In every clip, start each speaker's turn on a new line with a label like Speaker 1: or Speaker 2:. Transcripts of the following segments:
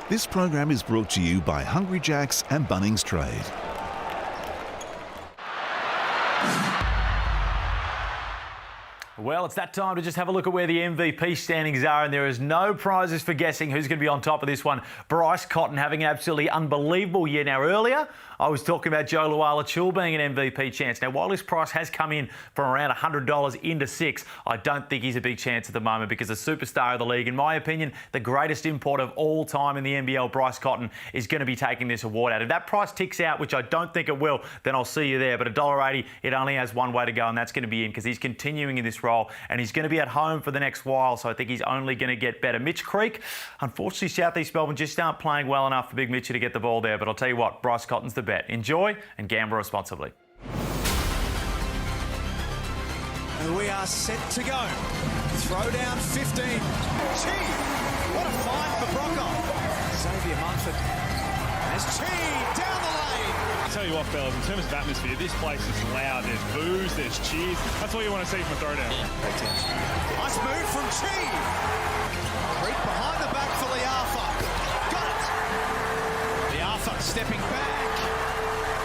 Speaker 1: This program is brought to you by Hungry Jack's and Bunnings Trade.
Speaker 2: Well, it's that time to just have a look at where the MVP standings are, and there is no prizes for guessing who's going to be on top of this one. Bryce Cotton having an absolutely unbelievable year. Now, earlier, I was talking about Joe Luala-Chul being an MVP chance. Now, while his price has come in from around $100 into $6, I don't think he's a big chance at the moment because the superstar of the league, in my opinion, the greatest import of all time in the NBL, Bryce Cotton, is going to be taking this award out. If that price ticks out, which I don't think it will, then I'll see you there. But $1.80, it only has one way to go, and that's going to be in because he's continuing in this role and he's going to be at home for the next while, so I think he's only going to get better. Mitch Creek, unfortunately, South East Melbourne just aren't playing well enough for Big Mitchie to get the ball there, but I'll tell you what, Bryce Cotton's the bet. Enjoy and gamble responsibly.
Speaker 3: And we are set to go. Throw down 15. Chee! What a find for Bronco. Xavier Munford has Chee down the lane.
Speaker 4: I tell you what, fellas, in terms of atmosphere, this place is loud. There's boos, there's cheers. That's all you want to see from a throwdown.
Speaker 3: Nice move from Chee. Creek behind the back for Liafa. Got it. Liafa stepping back.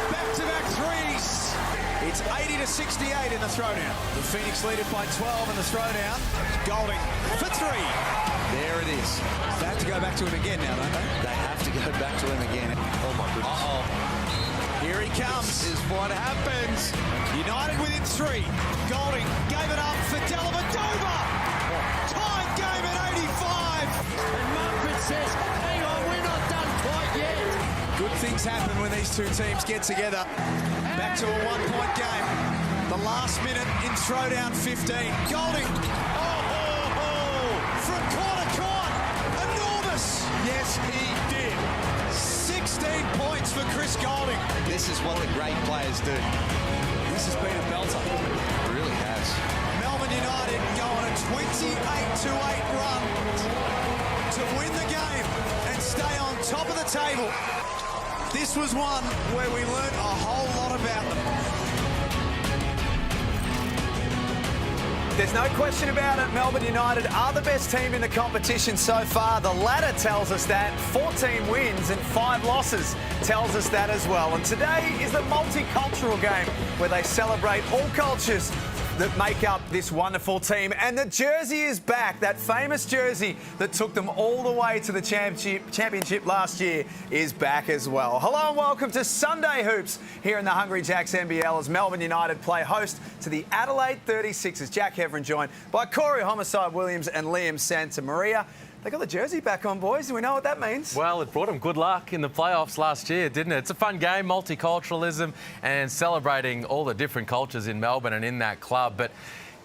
Speaker 3: Back-to-back threes. It's 80-68 in the throwdown. The Phoenix lead it by 12 in the throwdown. Golding for three. There it is. They have to go back to him again now, don't they? They have to go back to him again. Oh, my goodness. Uh-oh. Here he comes. This is what happens. United within three. Golding gave it up for Dellavedova. Tied game at 85.
Speaker 5: And Munford says, hang on, we're not done quite yet.
Speaker 3: Good things happen when these two teams get together. Back to a one-point game. The last minute in throwdown 15. Golding. From corner court. Enormous. Yes, he did. 16 points for Chris Golding. This is what the great players do. This has been a belter. It really has. Melbourne United go on a 28-8 run to win the game and stay on top of the table. This was one where we learned a whole lot about them.
Speaker 6: There's no question about it. Melbourne United are the best team in the competition so far. The ladder tells us that. 14 wins and 5 losses tells us that as well. And today is the multicultural game where they celebrate all cultures that make up this wonderful team. And the jersey is back. That famous jersey that took them all the way to the championship last year is back as well. Hello and welcome to Sunday Hoops here in the Hungry Jack's NBL as Melbourne United play host to the Adelaide 36ers. Jack Heverin joined by Corey Homicide Williams and Liam Santa Maria. They got the jersey back on, boys. Do we know what that means?
Speaker 7: Well, it brought them good luck in the playoffs last year, didn't it? It's a fun game, multiculturalism and celebrating all the different cultures in Melbourne and in that club. But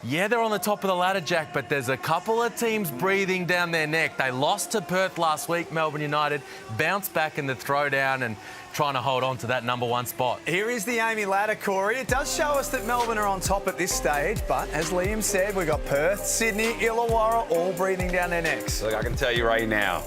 Speaker 7: yeah, they're on the top of the ladder, Jack, but there's a couple of teams breathing down their neck. They lost to Perth last week, Melbourne United, bounced back in the throwdown and trying to hold on to that number one spot.
Speaker 6: Here is the Amy ladder, Corey. It does show us that Melbourne are on top at this stage, but as Liam said, we've got Perth, Sydney, Illawarra all breathing down their necks.
Speaker 8: Look, I can tell you right now,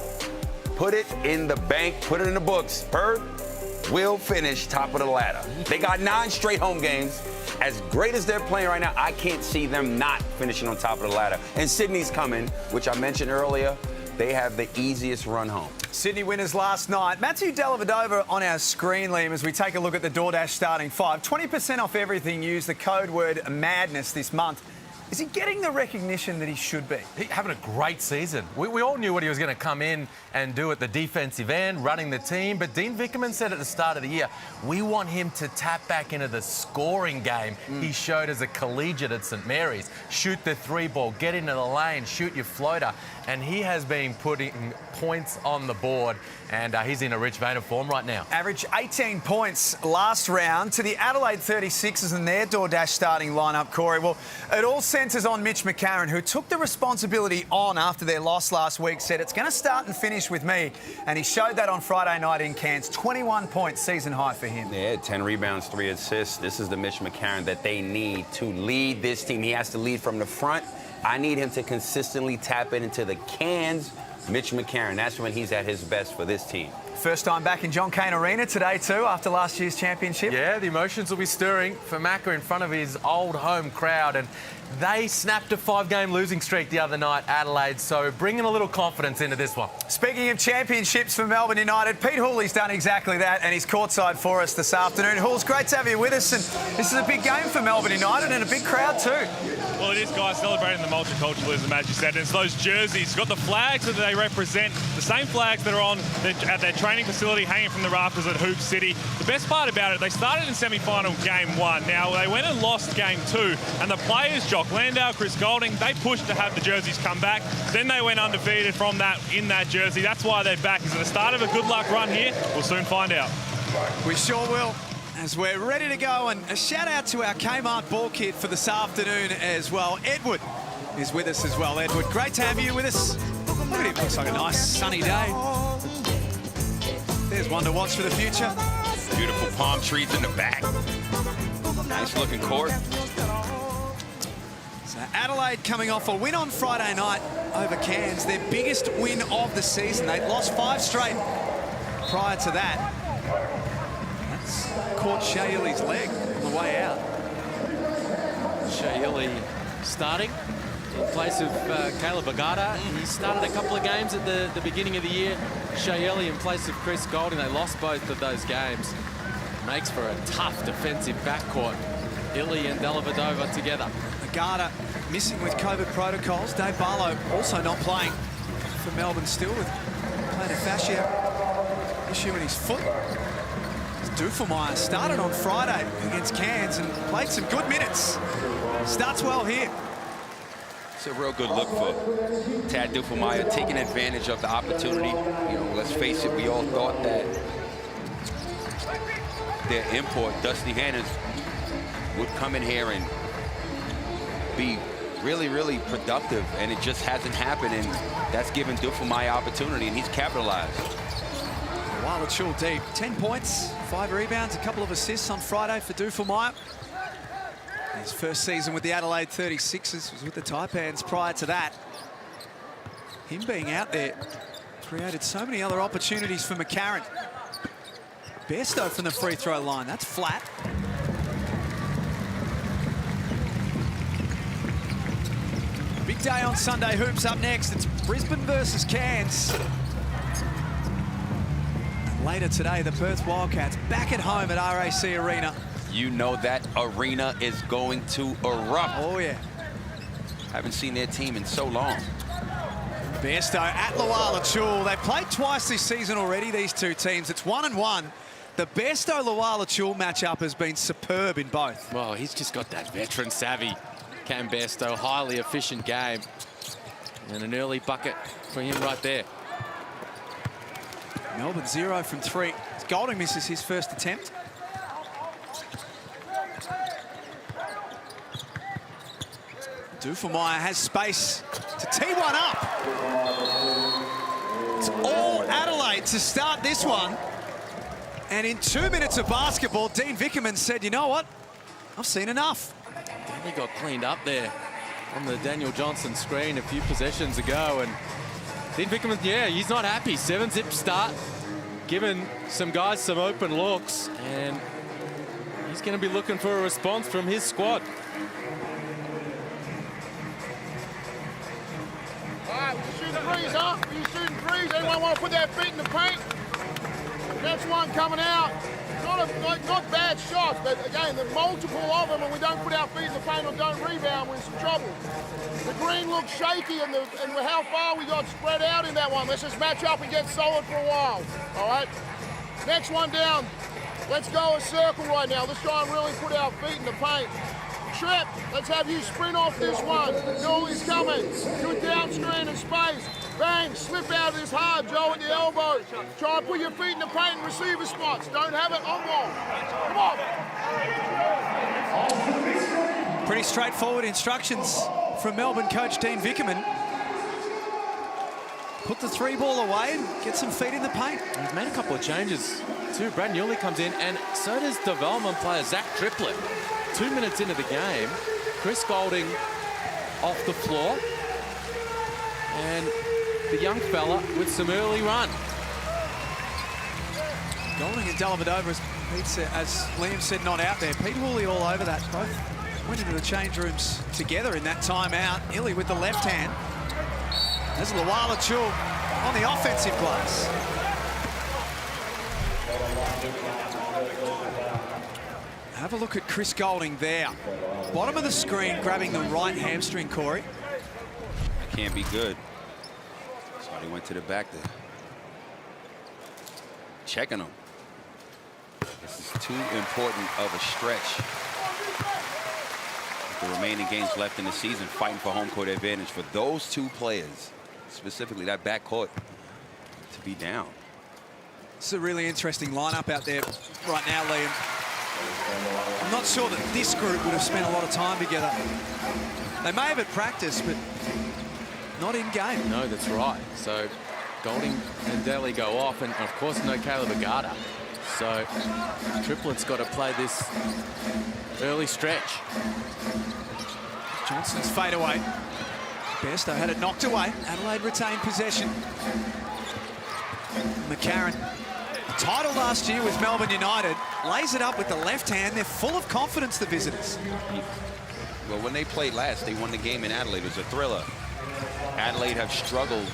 Speaker 8: put it in the bank, put it in the books. Perth will finish top of the ladder. They got 9 straight home games. As great as they're playing right now, I can't see them not finishing on top of the ladder. And Sydney's coming, which I mentioned earlier. They have the easiest run home.
Speaker 6: Sydney winners last night. Matthew Dellavedova on our screen, Liam, as we take a look at the DoorDash starting 5. 20% off everything. Use the code word MADNESS this month. Is he getting the recognition that he should be?
Speaker 7: He's having a great season. We all knew what he was going to come in and do at the defensive end, running the team. But Dean Vickerman said at the start of the year, we want him to tap back into the scoring game he showed as a collegiate at St Mary's. Shoot the 3-ball, get into the lane, shoot your floater. And he has been putting points on the board, and he's in a rich vein of form right now.
Speaker 6: Average 18 points last round to the Adelaide 36ers and their DoorDash starting lineup, Corey. Well, it all centres on Mitch McCarron, who took the responsibility on after their loss last week, said it's going to start and finish with me, and he showed that on Friday night in Cairns. 21 points, season high for him.
Speaker 8: Yeah, 10 rebounds, 3 assists. This is the Mitch McCarron that they need to lead this team. He has to lead from the front. I need him to consistently tap it into the cans Mitch McCarron. That's when he's at his best for this team.
Speaker 6: First time back in John Cain Arena today too, after last year's championship.
Speaker 7: Yeah, the emotions will be stirring for Macca in front of his old home crowd, and they snapped a 5-game losing streak the other night, Adelaide, so bringing a little confidence into this one.
Speaker 6: Speaking of championships for Melbourne United, Pete Hooley's done exactly that, and he's courtside for us this afternoon. Hools, great to have you with us, and this is a big game for Melbourne United and a big crowd too.
Speaker 4: Well, it is, guys, celebrating the multiculturalism, as you said. And it's those jerseys, got the flags that they represent, the same flags that are on at their training facility, hanging from the rafters at Hoop City. The best part about it, they started in semi-final game 1. Now, they went and lost game 2, and the players, Jock Landau, Chris Golding, they pushed to have the jerseys come back. Then they went undefeated from that in that jersey. That's why they're back. Is it the start of a good luck run here? We'll soon find out.
Speaker 6: We sure will. As we're ready to go, and a shout out to our Kmart ball kit for this afternoon as well. Edward is with us as well. Edward, great to have you with us. Look at him, looks like a nice sunny day. There's one to watch for the future.
Speaker 8: Beautiful palm trees in the back. Nice looking court.
Speaker 6: So Adelaide coming off a win on Friday night over Cairns, their biggest win of the season. They'd lost 5 straight prior to that. That's caught Shayili's leg on the way out.
Speaker 5: Shayili starting in place of Caleb Agata. He started a couple of games at the beginning of the year. Shayili in place of Chris Golding. They lost both of those games. Makes for a tough defensive backcourt. Illy and Dellavedova together.
Speaker 6: Agata missing with COVID protocols. Dave Barlow also not playing for Melbourne still with plantar fascia issue in his foot. Duffelmeyer started on Friday against Cairns and played some good minutes. Starts well here.
Speaker 8: It's a real good look for Tad Duffelmeyer, taking advantage of the opportunity. You know, let's face it, we all thought that their import, Dusty Hannahs, would come in here and be really, really productive, and it just hasn't happened, and that's given Duffelmeyer opportunity, and he's capitalized.
Speaker 6: Chul deep, 10 points, 5 rebounds, a couple of assists on Friday for Duffelmeyer. His first season with the Adelaide 36ers was with the Taipans prior to that. Him being out there created so many other opportunities for McCarron. Bairstow from the free throw line, that's flat. Big day on Sunday hoops. Up next, it's Brisbane versus Cairns. Later today, the Perth Wildcats back at home at RAC Arena.
Speaker 8: You know that arena is going to erupt.
Speaker 6: Oh, yeah.
Speaker 8: Haven't seen their team in so long.
Speaker 6: Bairstow at Chul. They've played twice this season already, these two teams. It's 1-1. The Bairstow-Chul matchup has been superb in both.
Speaker 5: Well, he's just got that veteran savvy. Cam Bairstow, highly efficient game. And an early bucket for him right there.
Speaker 6: Melbourne 0 from 3. Golding misses his first attempt. Duffelmeyer has space to tee one up. It's all Adelaide to start this one. And in 2 minutes of basketball, Dean Vickerman said, you know what? I've seen enough.
Speaker 5: He got cleaned up there on the Daniel Johnson screen a few possessions ago. And Dean Vickerman, yeah, he's not happy. 7-zip start, giving some guys some open looks. And he's going to be looking for a response from his squad.
Speaker 9: All right, we're shooting threes, huh? We're shooting threes. Anyone want to put their feet in the paint? That's one coming out. Not bad shots, but again, there's multiple of them, and we don't put our feet in the paint or don't rebound, we're in some trouble. The green looks shaky, and how far we got spread out in that one. Let's just match up and get solid for a while. All right. Next one down. Let's go a circle right now. Let's try and really put our feet in the paint. Trip, let's have you sprint off this one. Newell's coming. Good down screen and space. Bang, slip out of this hard, Joe, at the elbow. Try and put your feet in the paint and receiver spots. Don't have it on wall. Come on.
Speaker 6: Pretty straightforward instructions from Melbourne coach Dean Vickerman. Put the 3-ball away and get some feet in the paint.
Speaker 5: He's made a couple of changes too. Brad Newley comes in, and so does development player Zach Triplett. 2 minutes into the game, Chris Golding off the floor. And the young fella with some early run.
Speaker 6: Golding and Dellavedova, as Liam said, not out there. Pete Hooley all over that. Both went into the change rooms together in that timeout. Illy with the left hand. There's Luala Chul on the offensive glass. Have a look at Chris Golding there. Bottom of the screen, grabbing the right hamstring, Corey.
Speaker 8: That can't be good. So he went to the back there. Checking him. This is too important of a stretch. The remaining games left in the season, fighting for home court advantage for those two players, specifically that backcourt, to be down.
Speaker 6: It's a really interesting lineup out there right now, Liam. I'm not sure that this group would have spent a lot of time together. They may have at practice, but not in game.
Speaker 5: No, that's right. So Golding and Delhi go off, and of course no Caleb Agata. So Triplet's got to play this early stretch.
Speaker 6: Johnson's fade away. Bairstow had it knocked away. Adelaide retained possession. McCarron, title last year with Melbourne United, lays it up with the left hand. They're full of confidence, the visitors.
Speaker 8: Well, when they played last, they won the game in Adelaide. It was a thriller. Adelaide have struggled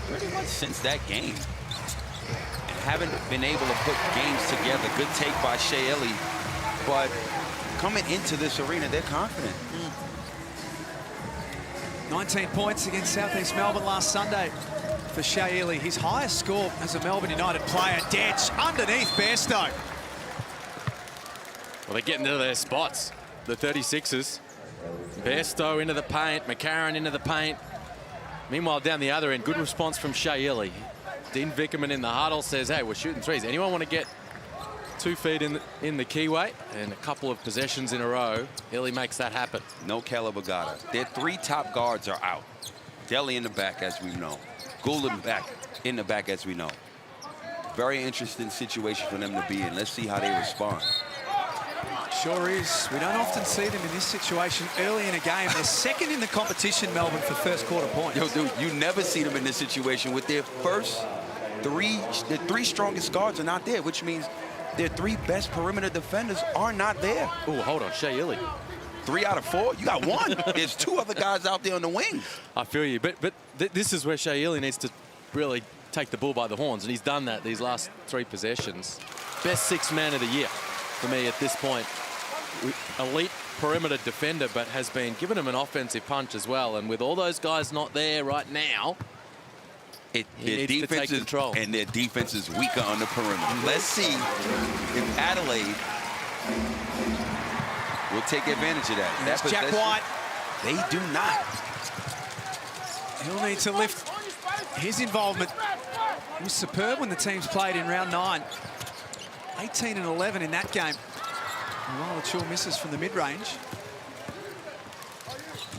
Speaker 8: pretty much since that game. And haven't been able to put games together. Good take by Shea Illy. But coming into this arena, they're confident.
Speaker 6: 19 points against South East Melbourne last Sunday for Shea Illy. His highest score as a Melbourne United player. Detch underneath Bairstow.
Speaker 5: Well, they're getting into their spots, the 36ers. Bairstow into the paint, McCarron into the paint. Meanwhile, down the other end, good response from Shea Illy. Dean Vickerman in the huddle says, hey, we're shooting threes. Anyone want to get 2 feet in the keyway? And a couple of possessions in a row, Illy makes that happen.
Speaker 8: No Caleb Agata. Their 3 top guards are out. Delhi in the back, as we know. Goulden back in the back, as we know. Very interesting situation for them to be in. Let's see how they respond.
Speaker 6: Sure is. We don't often see them in this situation early in a game. They're second in the competition, Melbourne, for first quarter points.
Speaker 8: Yo, dude, you never see them in this situation with their first the 3 strongest guards are not there, which means their 3 best perimeter defenders are not there.
Speaker 5: Oh, hold on, Shea Illy.
Speaker 8: 3 out of 4? You got 1. There's 2 other guys out there on the wing.
Speaker 5: I feel you, but this is where Shea Illy needs to really take the bull by the horns, and he's done that these last 3 possessions. Best 6th man of the year for me at this point. Elite perimeter defender, but has been given him an offensive punch as well. And with all those guys not there right now, he needs to take control.
Speaker 8: And their defense is weaker on the perimeter. Let's see if Adelaide will take advantage of that.
Speaker 6: That's Jack White.
Speaker 8: They do not.
Speaker 6: He'll need to lift his involvement. He was superb when the teams played in round 9. 18 and 11 in that game. Luala Chul misses from the mid-range.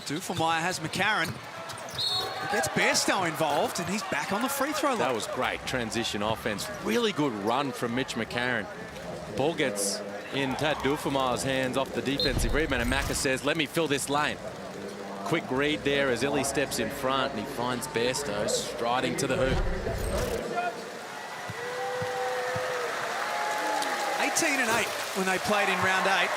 Speaker 6: Dufelmeyer has McCarron. He gets Bairstow involved, and he's back on the free throw line.
Speaker 5: That was great transition offense. Really good run from Mitch McCarron. Ball gets in Tad Dufelmeyer's hands off the defensive rebound, and Macca says, let me fill this lane. Quick read there as Illy steps in front, and he finds Bairstow striding to the hoop.
Speaker 6: 18 and 8 when they played in round 8.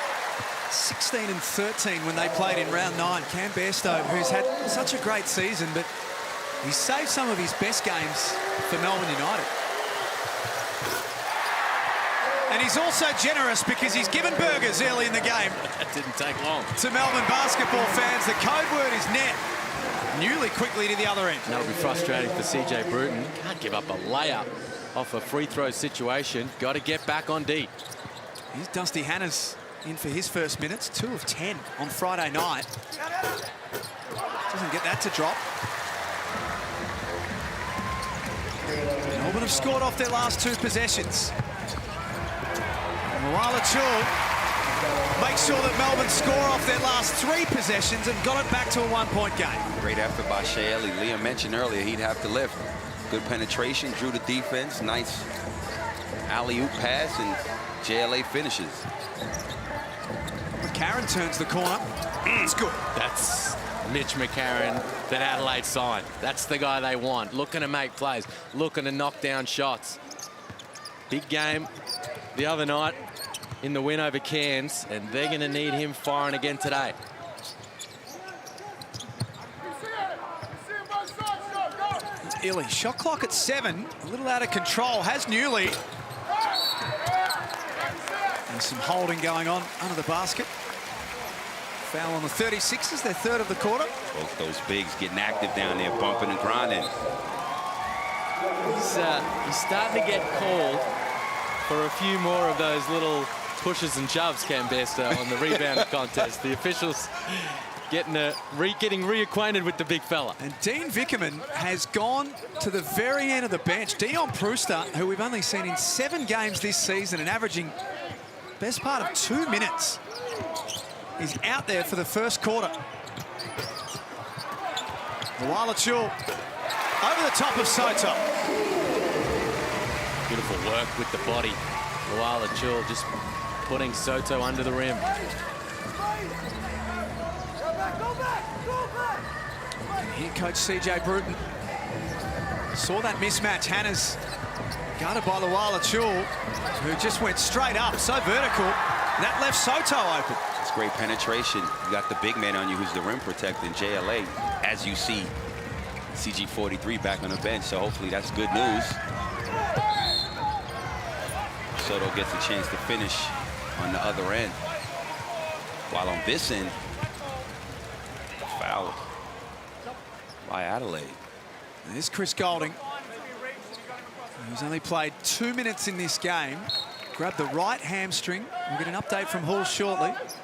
Speaker 6: 16 and 13 when they played in round 9. Cam Bairstow, who's had such a great season, but he saved some of his best games for Melbourne United. And he's also generous because he's given burgers early in the game.
Speaker 5: That didn't take long.
Speaker 6: To Melbourne basketball fans, the code word is net. Newly quickly to the other end.
Speaker 5: That'll be frustrating for CJ Bruton. Can't give up a layup off a free throw situation. Got to get back on D.
Speaker 6: Here's Dusty Hannahs in for his first minutes. 2 of 10 on Friday night. Doesn't get that to drop. Melbourne have scored off their last 2 possessions. Luala Chul makes sure that Melbourne score off their last 3 possessions and got it back to a 1-point game.
Speaker 8: Great effort by Shea Illy. Liam mentioned earlier he'd have to lift. Good penetration, drew the defense. Nice alley-oop pass, and JLA finishes.
Speaker 6: McCarron turns the corner. It's good.
Speaker 5: That's Mitch McCarron that Adelaide signed. That's the guy they want, looking to make plays, looking to knock down shots. Big game the other night in the win over Cairns, and they're going to need him firing again today.
Speaker 6: Illy, shot clock at 7, a little out of control, has Newley. There's some holding going on under the basket. Foul on the 36ers, their third of the quarter.
Speaker 8: Both those bigs getting active down there, bumping and grinding.
Speaker 5: He's starting to get called for a few more of those little pushes and shoves, Cam Bairstow, on the rebound contest. The officials getting reacquainted with the big fella.
Speaker 6: And Dean Vickerman has gone to the very end of the bench. Dion Prewster, who we've only seen in 7 games this season and averaging best part of 2 minutes, is out there for the first quarter. Wala Chul over the top of Soto.
Speaker 5: Beautiful work with the body. Wala Chul just putting Soto under the rim.
Speaker 6: Here, coach CJ Bruton saw that mismatch. Hannah's guarded by Wala Chul, who just went straight up, so vertical. That left Soto open.
Speaker 8: It's great penetration. You got the big man on you who's the rim protector in JLA, as you see CG43 back on the bench, so hopefully that's good news. Soto gets a chance to finish on the other end. While on this end, foul by Adelaide.
Speaker 6: There's Chris Golding, who's only played 2 minutes in this game. Grabbed the right hamstring. We'll get an update from Hall shortly.
Speaker 9: He's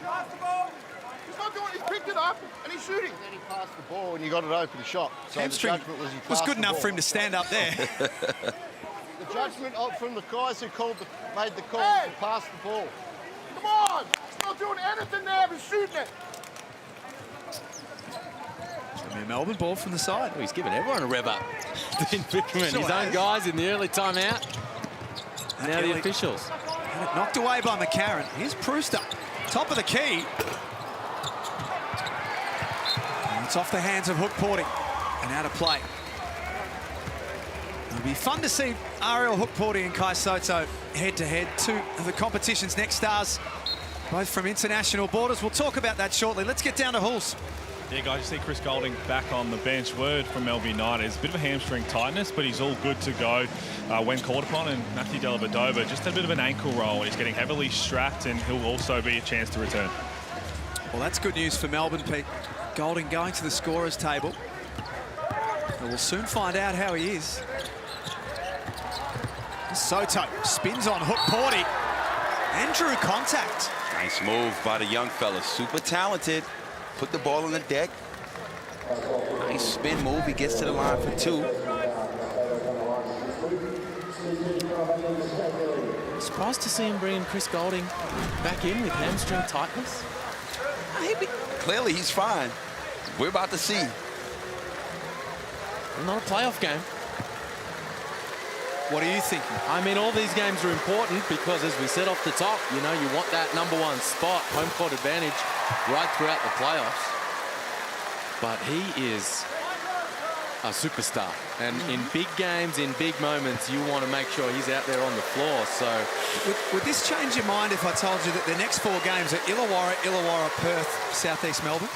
Speaker 9: not doing it. He's picked it up and he's shooting. Then he passed the ball and you got it open shot. So
Speaker 6: Hamstring was good enough for him to stand up there.
Speaker 9: The judgment from the guys who made the call to pass the ball. Come on! He's not doing anything there, he's shooting it.
Speaker 6: Melbourne ball from the side.
Speaker 5: Oh, he's giving everyone a rev up. Dean Vickerman,
Speaker 6: Sure
Speaker 5: his own
Speaker 6: has.
Speaker 5: guys in the early timeout. Now the officials.
Speaker 6: Had it knocked away by McCarron. Here's Prewster, top of the key. And it's off the hands of Hook Porty and out of play. It'll be fun to see Ariel Hook Porty and Kai Soto head-to-head. 2 of the competition's next stars, both from international borders. We'll talk about that shortly. Let's get down to Halls.
Speaker 4: Yeah, guys, you see Chris Golding back on the bench. Word from Melbourne United is a bit of a hamstring tightness, but he's all good to go when called upon. And Matthew Dellavedova just had a bit of an ankle roll. He's getting heavily strapped, and he'll also be a chance to return.
Speaker 6: Well, that's good news for Melbourne, Pete. Golding going to the scorer's table. And we'll soon find out how he is. Soto spins on Hook Porty and drew contact.
Speaker 8: Nice move by the young fella, super talented. Put the ball on the deck. Nice spin move. He gets to the line for 2.
Speaker 5: Surprised to see him bringing Chris Golding back in with hamstring tightness.
Speaker 8: Clearly, he's fine. We're about to see.
Speaker 5: Not a playoff game.
Speaker 6: What are you thinking?
Speaker 5: I mean, all these games are important because, as we said off the top, you know, you want that #1 spot, home court advantage, right throughout the playoffs. But he is a superstar. And in big games, in big moments, you want to make sure he's out there on the floor. So
Speaker 6: Would this change your mind if I told you that the next 4 games are Illawarra, Perth, Southeast Melbourne?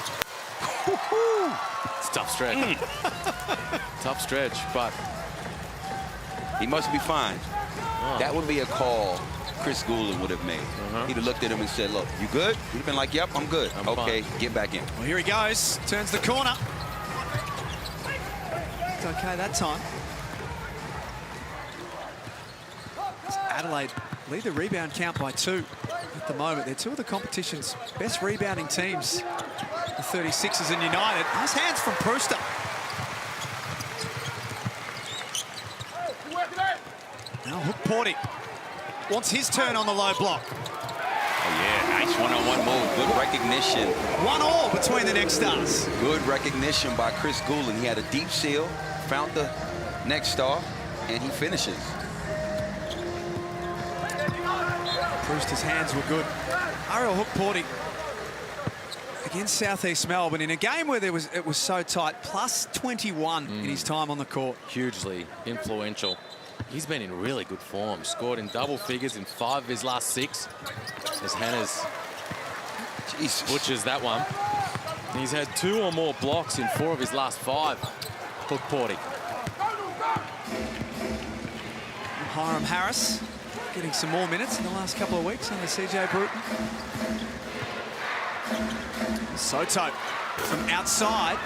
Speaker 5: it's a tough stretch. Tough stretch, but
Speaker 8: He must be fine. That would be a call Chris Goulden would have made. He'd have looked at him and said, look, you good? He'd have been like, yep, I'm good.
Speaker 5: I'm
Speaker 8: okay,
Speaker 5: fine.
Speaker 8: get back in.
Speaker 6: Well, here he goes. Turns the corner. It's okay that time. Adelaide lead the rebound count by 2 at the moment. They're 2 of the competition's best rebounding teams. The 36ers and United. Nice hands from Prewster. Now Hook Porty wants his turn on the low block.
Speaker 8: Oh, yeah, nice one-on-one move. Good recognition.
Speaker 6: 1-1 between the next stars.
Speaker 8: Good recognition by Chris Goulden. He had a deep seal, found the next star, and he finishes.
Speaker 6: Brewster's hands were good. Ariel Hook Porty against South East Melbourne in a game where it was so tight. Plus 21 in his time on the court.
Speaker 5: Hugely influential. He's been in really good form. Scored in double figures in 5 of his last 6. As Hannah's butchers that one. And he's had 2 or more blocks in 4 of his last 5. Hook Porty.
Speaker 6: Hiram Harris getting some more minutes in the last couple of weeks under CJ Bruton. Soto from outside.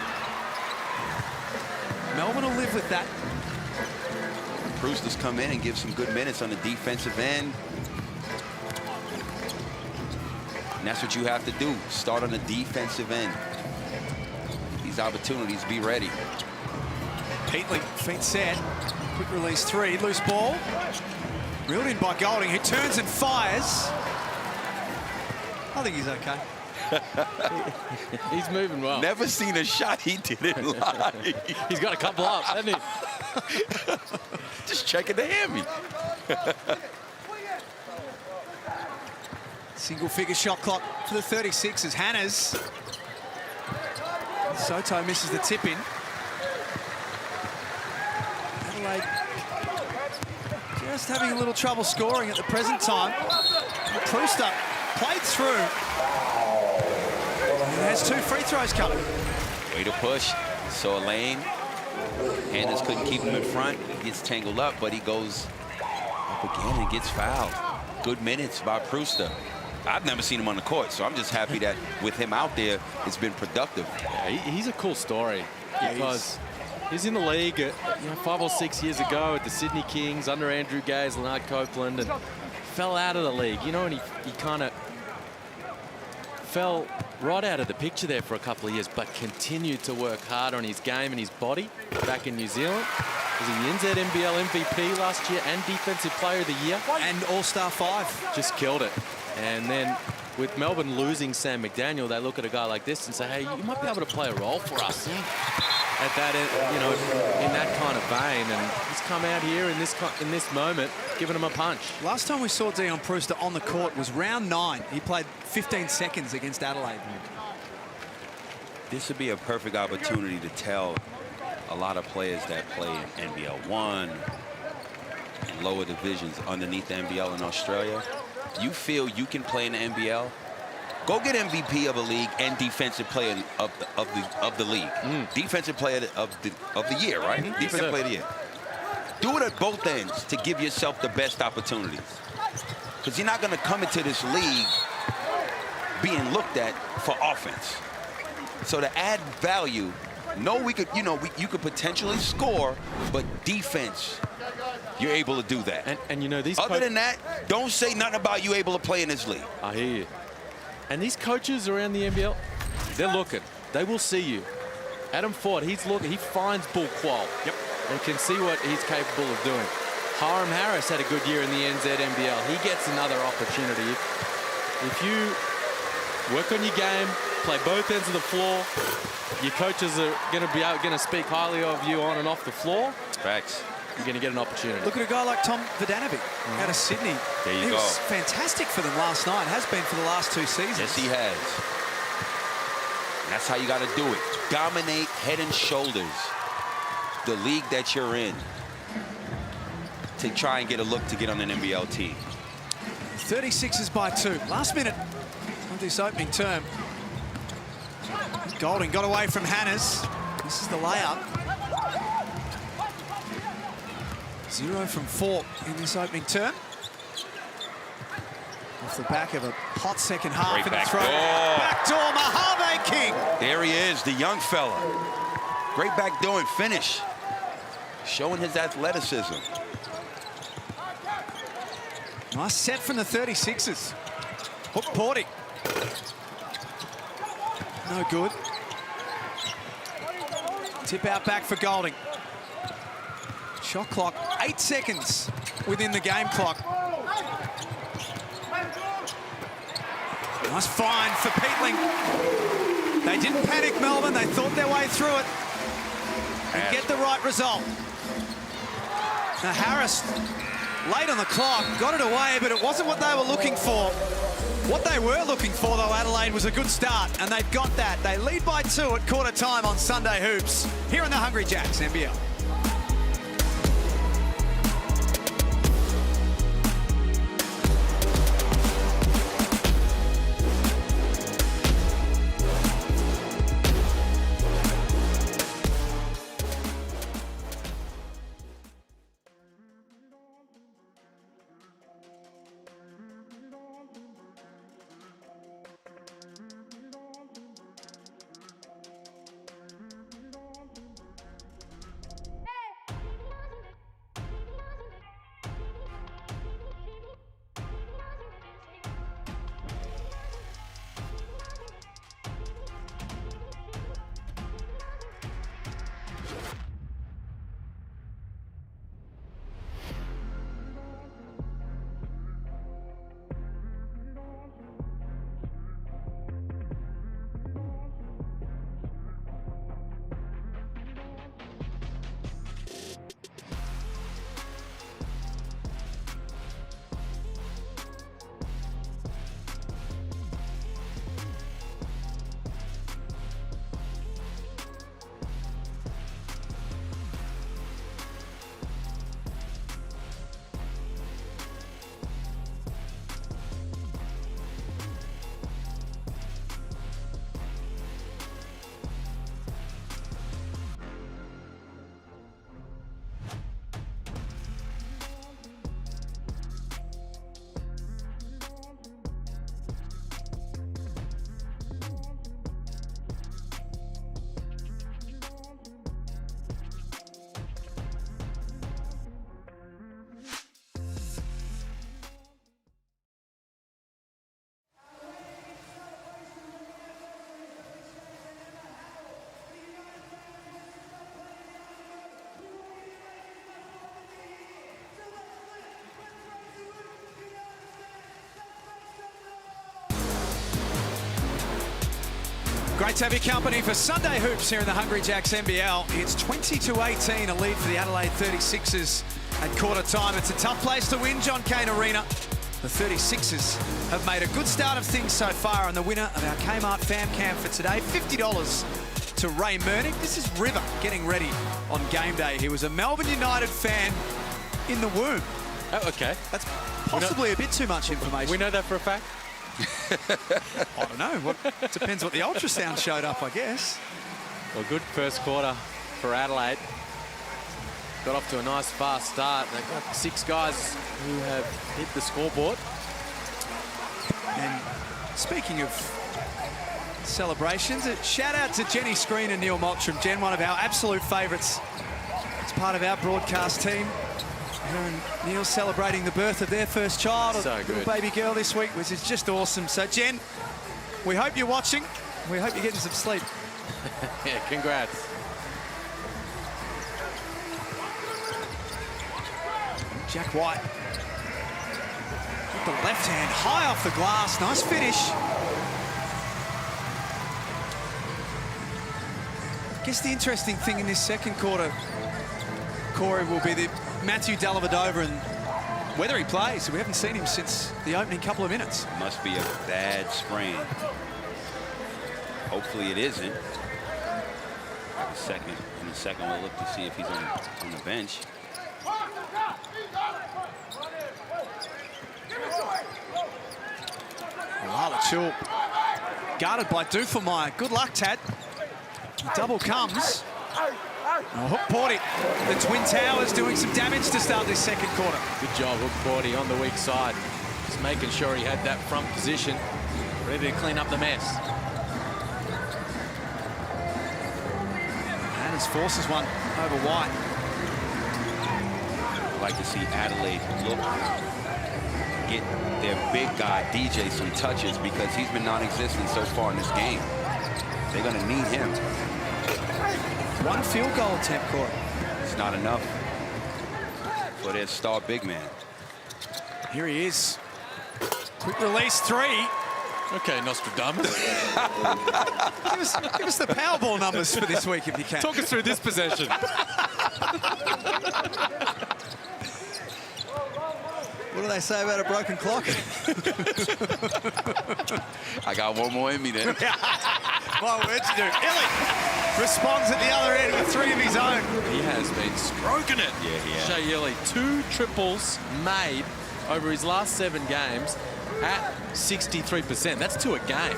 Speaker 6: Melbourne will live with that.
Speaker 8: Brewster's come in and give some good minutes on the defensive end. And that's what you have to do. Start on the defensive end. These opportunities, be ready.
Speaker 6: Peatley, feet set. Quick release 3, loose ball. Reeled in by Golding, who turns and fires. I think he's okay.
Speaker 5: He's moving well.
Speaker 8: Never seen a shot he didn't like.
Speaker 5: He's got a couple up, hasn't he?
Speaker 8: Just checking the hammy.
Speaker 6: Single figure shot clock for the 36ers. Hannah's. Soto misses the tip in. Adelaide just having a little trouble scoring at the present time. Brewster played through. And has 2 free throws coming.
Speaker 8: Way to push. Saw a lane. Hannah's couldn't keep him in front. He gets tangled up, but he goes up again and gets fouled. Good minutes by Brewster. I've never seen him on the court, so I'm just happy that with him out there, it's been productive.
Speaker 5: Yeah, he's a cool story because he's in the league, 5 or 6 years ago at the Sydney Kings under Andrew Gaze, Leonard Copeland, and fell out of the league, and he kind of fell right out of the picture there for a couple of years, but continued to work hard on his game and his body back in New Zealand. Was he the NBL MVP last year and Defensive Player of the Year?
Speaker 6: And All-Star 5.
Speaker 5: Just killed it. And then with Melbourne losing Sam McDaniel, they look at a guy like this and say, hey, you might be able to play a role for us at that, in that kind of vein. And he's come out here in this moment, giving him a punch.
Speaker 6: Last time we saw Dion Brewster on the court was round 9. He played 15 seconds against Adelaide.
Speaker 8: This would be a perfect opportunity to tell a lot of players that play in NBL 1 and lower divisions underneath the NBL in Australia. You feel you can play in the NBL? Go get MVP of a league and defensive player of the league. Defensive player of the year, right? Defensive player of the year. Do it at both ends to give yourself the best opportunities. Because you're not going to come into this league being looked at for offense. So to add value, you could potentially score, but defense, you're able to do that.
Speaker 5: And these
Speaker 8: other than that, don't say nothing about you able to play in this league.
Speaker 5: I hear you. And these coaches around the NBL, they're looking. They will see you. Adam Ford, he's looking. He finds Bull Qual.
Speaker 6: Yep.
Speaker 5: And can see what he's capable of doing. Hiram Harris had a good year in the NBL. He gets another opportunity. If you work on your game, play both ends of the floor, your coaches are going to speak highly of you on and off the floor.
Speaker 8: Facts.
Speaker 5: You're going to get an opportunity.
Speaker 6: Look at a guy like Tom Vodanovic out of Sydney.
Speaker 8: There you go.
Speaker 6: He was fantastic for them last night. Has been for the last 2 seasons.
Speaker 8: Yes, he has. And that's how you got to do it. Dominate head and shoulders the league that you're in to try and get a look to get on an NBL team.
Speaker 6: 36ers by 2. Last minute of this opening term. Golding got away from Hannah's. This is the layup. 0 from 4 in this opening term. Off the back of a hot second half
Speaker 8: Great
Speaker 6: in the
Speaker 8: back
Speaker 6: throw.
Speaker 8: door.
Speaker 6: Backdoor, Mojave King.
Speaker 8: There he is, the young fella. Great backdoor and finish. Showing his athleticism.
Speaker 6: Nice set from the 36ers. Hook Porty. No good. Tip out back for Golding. Shot clock, 8 seconds within the game clock. Nice find for Peatling. They didn't panic, Melbourne. They thought their way through it and get the right result. Now Harris, late on the clock, got it away, but it wasn't what they were looking for. What they were looking for, though, Adelaide, was a good start, and they've got that. They lead by 2 at quarter time on Sunday Hoops here in the Hungry Jacks NBL. Great to have your company for Sunday Hoops here in the Hungry Jacks NBL. It's 20-18, a lead for the Adelaide 36ers at quarter time. It's a tough place to win, John Cain Arena. The 36ers have made a good start of things so far, and the winner of our Kmart Fam Cam for today, $50 to Ray Murnick. This is River getting ready on game day. He was a Melbourne United fan in the womb.
Speaker 5: Oh, okay.
Speaker 6: That's possibly a bit too much information.
Speaker 5: We know that for a fact?
Speaker 6: I don't know. Depends what the ultrasound showed up, I guess.
Speaker 5: Well, good first quarter for Adelaide. Got off to a nice fast start. They've got 6 guys who have hit the scoreboard.
Speaker 6: And speaking of celebrations, a shout out to Jenny Screen and Neil Mottram. Jen, one of our absolute favourites. It's part of our broadcast team. Her and Neil celebrating the birth of their first child,
Speaker 5: So
Speaker 6: a little
Speaker 5: good.
Speaker 6: baby girl this week, which is just awesome. So, Jen, we hope you're watching. We hope you're getting some sleep.
Speaker 5: Yeah, congrats.
Speaker 6: Jack White with the left hand high off the glass. Nice finish. I guess the interesting thing in this second quarter, Corey, will be the Matthew Dellavedova and whether he plays. We haven't seen him since the opening couple of minutes.
Speaker 10: Must be a bad sprain. Hopefully it isn't. In a second, we'll look to see if he's on the bench.
Speaker 6: Chul guarded by Dufelmeyer. Good luck, Tad. Double comes. Oh, Hook Porty, the Twin Towers doing some damage to start this second quarter.
Speaker 5: Good job, Hook Porty on the weak side. Just making sure he had that front position, ready to clean up the mess.
Speaker 6: Adams forces one over White.
Speaker 10: I'd like to see Adelaide get their big guy, DJ, some touches because he's been non-existent so far in this game. They're going to need him.
Speaker 6: One field goal attempt, Corey.
Speaker 10: It's not enough for their star big man.
Speaker 6: Here he is. Quick release 3.
Speaker 5: Okay, Nostradamus.
Speaker 6: give us the Powerball numbers for this week if you can.
Speaker 5: Talk us through this possession.
Speaker 6: What do
Speaker 3: they say about a broken clock?
Speaker 10: I got one more in me then.
Speaker 6: Well, what'd you do? Illy responds at the other end with 3 of his own.
Speaker 5: He has been stroking it.
Speaker 10: Yeah, he has.
Speaker 5: Shea Illy, 2 triples made over his last 7 games at 63%. That's 2 a game.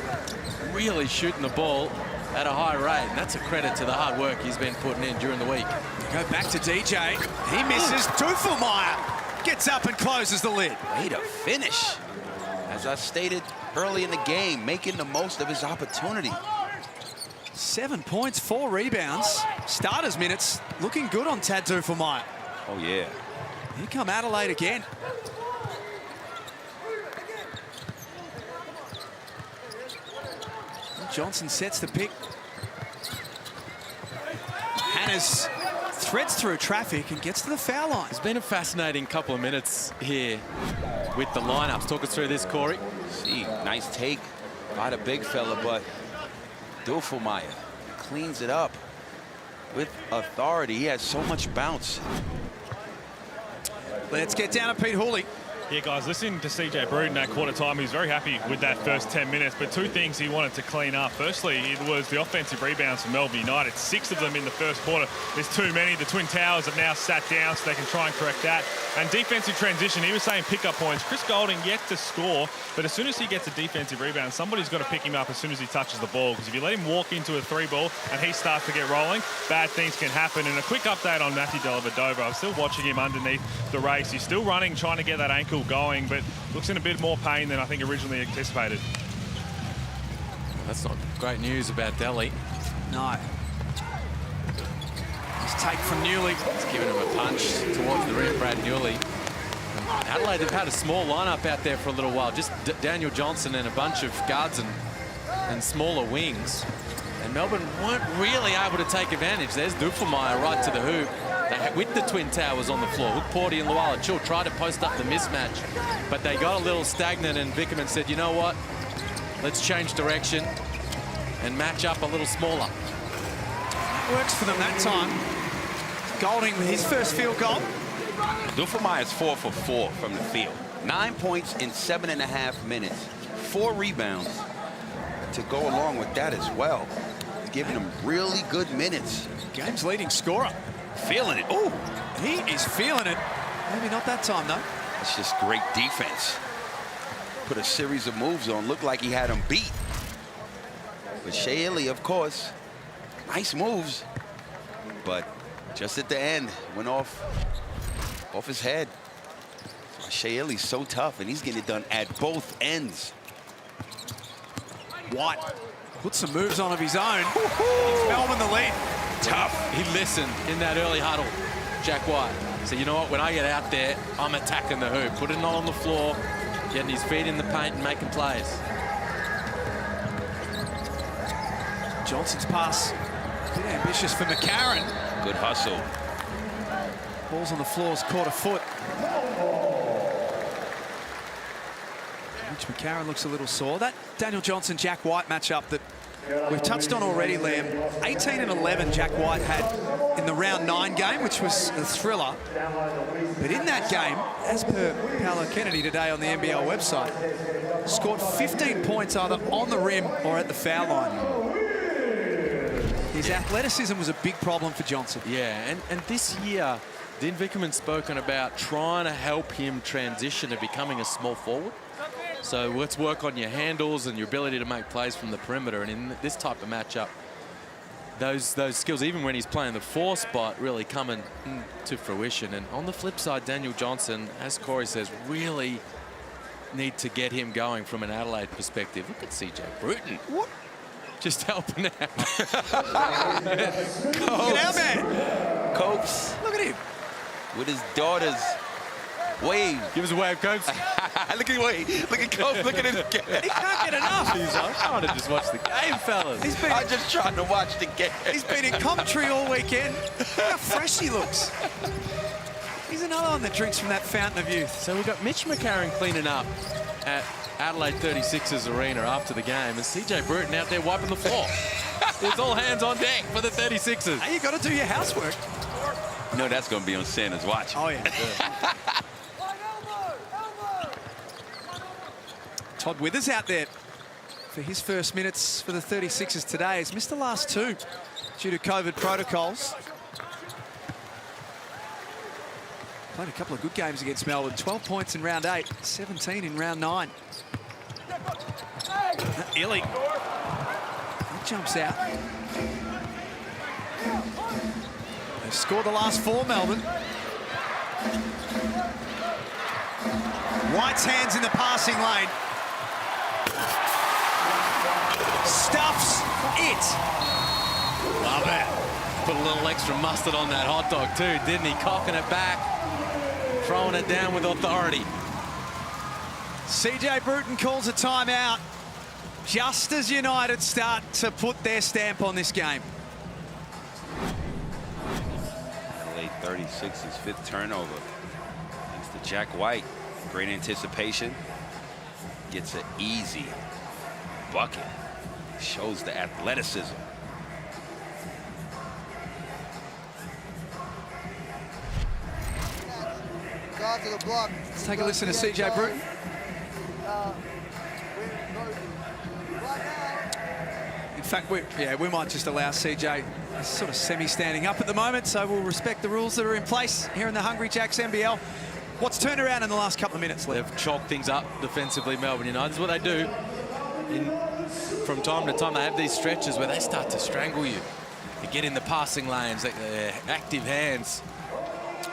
Speaker 5: Really shooting the ball at a high rate, and that's a credit to the hard work he's been putting in during the week.
Speaker 6: Go back to DJ. He misses. Dufelmeyer gets up and closes the lid.
Speaker 10: Way to finish. As I stated early in the game, making the most of his opportunity.
Speaker 6: 7 points, 4 rebounds. Starters minutes looking good on Tad Dufelmeyer.
Speaker 10: Oh, yeah.
Speaker 6: Here come Adelaide again. Johnson sets the pick. Hannes threads through traffic and gets to the foul line.
Speaker 5: It's been a fascinating couple of minutes here with the lineups. Talk us through this, Corey.
Speaker 10: See, nice take by the big fella, but Dufelmeyer cleans it up with authority. He has so much bounce.
Speaker 6: Let's get down to Pete Hooley.
Speaker 4: Yeah, guys, listening to CJ Bruton at quarter time, he was very happy with that first 10 minutes, but 2 things he wanted to clean up. Firstly, it was the offensive rebounds from Melbourne United. 6 of them in the first quarter. There's too many. The Twin Towers have now sat down, so they can try and correct that. And defensive transition, he was saying pick-up points. Chris Golding yet to score, but as soon as he gets a defensive rebound, somebody's got to pick him up as soon as he touches the ball, because if you let him walk into a 3-ball and he starts to get rolling, bad things can happen. And a quick update on Matthew Dellavedova. I'm still watching him underneath the race. He's still running, trying to get that ankle going, but looks in a bit more pain than I think originally anticipated.
Speaker 5: That's not great news about Delhi.
Speaker 6: No. Nice take from Newley.
Speaker 5: It's giving him a punch towards the rim, Brad Newley. Adelaide have had a small lineup out there for a little while. Just Daniel Johnson and a bunch of guards and smaller wings. And Melbourne weren't really able to take advantage. There's Dufelmeyer right to the hoop. With the Twin Towers on the floor. Hook Porty and Luala Chill tried to post up the mismatch, but they got a little stagnant, and Vickerman said, you know what? Let's change direction and match up a little smaller.
Speaker 6: Works for them that time. Golding with his first field goal.
Speaker 10: Dufelmeyer's 4 for 4 from the field. 9 points in 7.5 minutes. 4 rebounds to go along with that as well. Giving him really good minutes.
Speaker 6: Game's leading scorer.
Speaker 10: Feeling it. Oh,
Speaker 6: he is feeling it. Maybe not that time, though.
Speaker 10: It's just great defense. Put a series of moves on. Looked like he had him beat. But Shea Illy, of course, nice moves. But just at the end, went off his head. Shea Illy's so tough, and he's getting it done at both ends.
Speaker 6: White put some moves on of his own. It's Melbourne the lead.
Speaker 5: Tough. He listened in that early huddle, Jack White. So you know what, when I get out there, I'm attacking the hoop. Putting it on the floor, getting his feet in the paint and making plays.
Speaker 6: Johnson's pass, a bit ambitious for McCarron.
Speaker 10: Good hustle.
Speaker 6: Ball's on the floor, caught a foot. Mitch McCarron looks a little sore. That Daniel Johnson-Jack White matchup that we've touched on already, Liam. 18 and 11 Jack White had in the round 9 game, which was a thriller. But in that game, as per Paolo Kennedy today on the NBL website, scored 15 points either on the rim or at the foul line. His athleticism was a big problem for Johnson.
Speaker 5: Yeah, and this year, Dean Vickerman's spoken about trying to help him transition to becoming a small forward. So let's work on your handles and your ability to make plays from the perimeter. And in this type of matchup, those skills, even when he's playing the 4 spot, really coming to fruition. And on the flip side, Daniel Johnson, as Corey says, really need to get him going from an Adelaide perspective. Look at CJ Bruton.
Speaker 6: What?
Speaker 5: Just helping out.
Speaker 6: Look at our man.
Speaker 10: Copes.
Speaker 6: Look at him.
Speaker 10: With his daughters. Wave.
Speaker 5: Give us a wave, Copes.
Speaker 10: Look at Wave. Look at Copes. Look at him.
Speaker 6: He can't get enough.
Speaker 5: He's like, I want to just watch the game, fellas.
Speaker 10: I'm just trying to watch the game.
Speaker 6: He's been in commentary all weekend. Look how fresh he looks. He's another one that drinks from that fountain of youth.
Speaker 5: So we've got Mitch McCarron cleaning up at Adelaide 36ers arena after the game, and CJ Bruton out there wiping the floor. It's all hands on deck for the 36ers.
Speaker 6: Hey, you got to do your housework.
Speaker 10: No, that's going to be on Santa's watch.
Speaker 6: Oh, yeah. Todd Withers out there for his first minutes for the 36ers today. He's missed the last two due to COVID protocols. Played a couple of good games against Melbourne. 12 points in round 8, 17 in round 9. Illy. He jumps out. They've scored the last 4, Melbourne. White's hands in the passing lane. Stuffs it.
Speaker 5: Love it. Put a little extra mustard on that hot dog too, didn't he? Cocking it back, throwing it down with authority.
Speaker 6: CJ Bruton calls a timeout just as United start to put their stamp on this game.
Speaker 10: Adelaide 36's 5th turnover. Thanks to Jack White. Great anticipation. Gets an easy bucket. Shows the athleticism.
Speaker 6: Let's take a listen to CJ Bruton. In fact, we might just allow CJ. He's sort of semi-standing up at the moment, so we'll respect the rules that are in place here in the Hungry Jacks NBL. What's turned around in the last couple of minutes, Lee?
Speaker 5: They've chalked things up defensively, Melbourne United. That's what they do. From time to time, they have these stretches where they start to strangle you. They get in the passing lanes, active hands.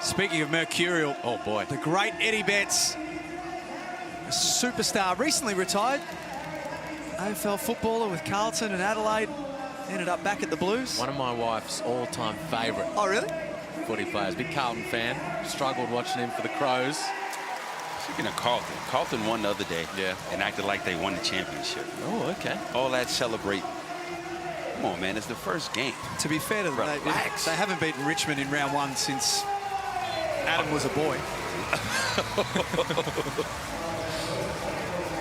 Speaker 6: Speaking of mercurial,
Speaker 5: oh boy,
Speaker 6: the great Eddie Betts, a superstar, recently retired. AFL footballer with Carlton and Adelaide. Ended up back at the Blues.
Speaker 5: One of my wife's all-time favourite.
Speaker 6: Oh, really?
Speaker 5: Footy players. Big Carlton fan. Struggled watching him for the Crows.
Speaker 10: Speaking of Carlton, Carlton won the other day.
Speaker 5: Yeah.
Speaker 10: And acted like they won the championship.
Speaker 5: Oh, okay.
Speaker 10: All that celebrate. Come on, man. It's the first game.
Speaker 6: To be fair to them, they haven't beaten Richmond in round 1 since Adam was a boy.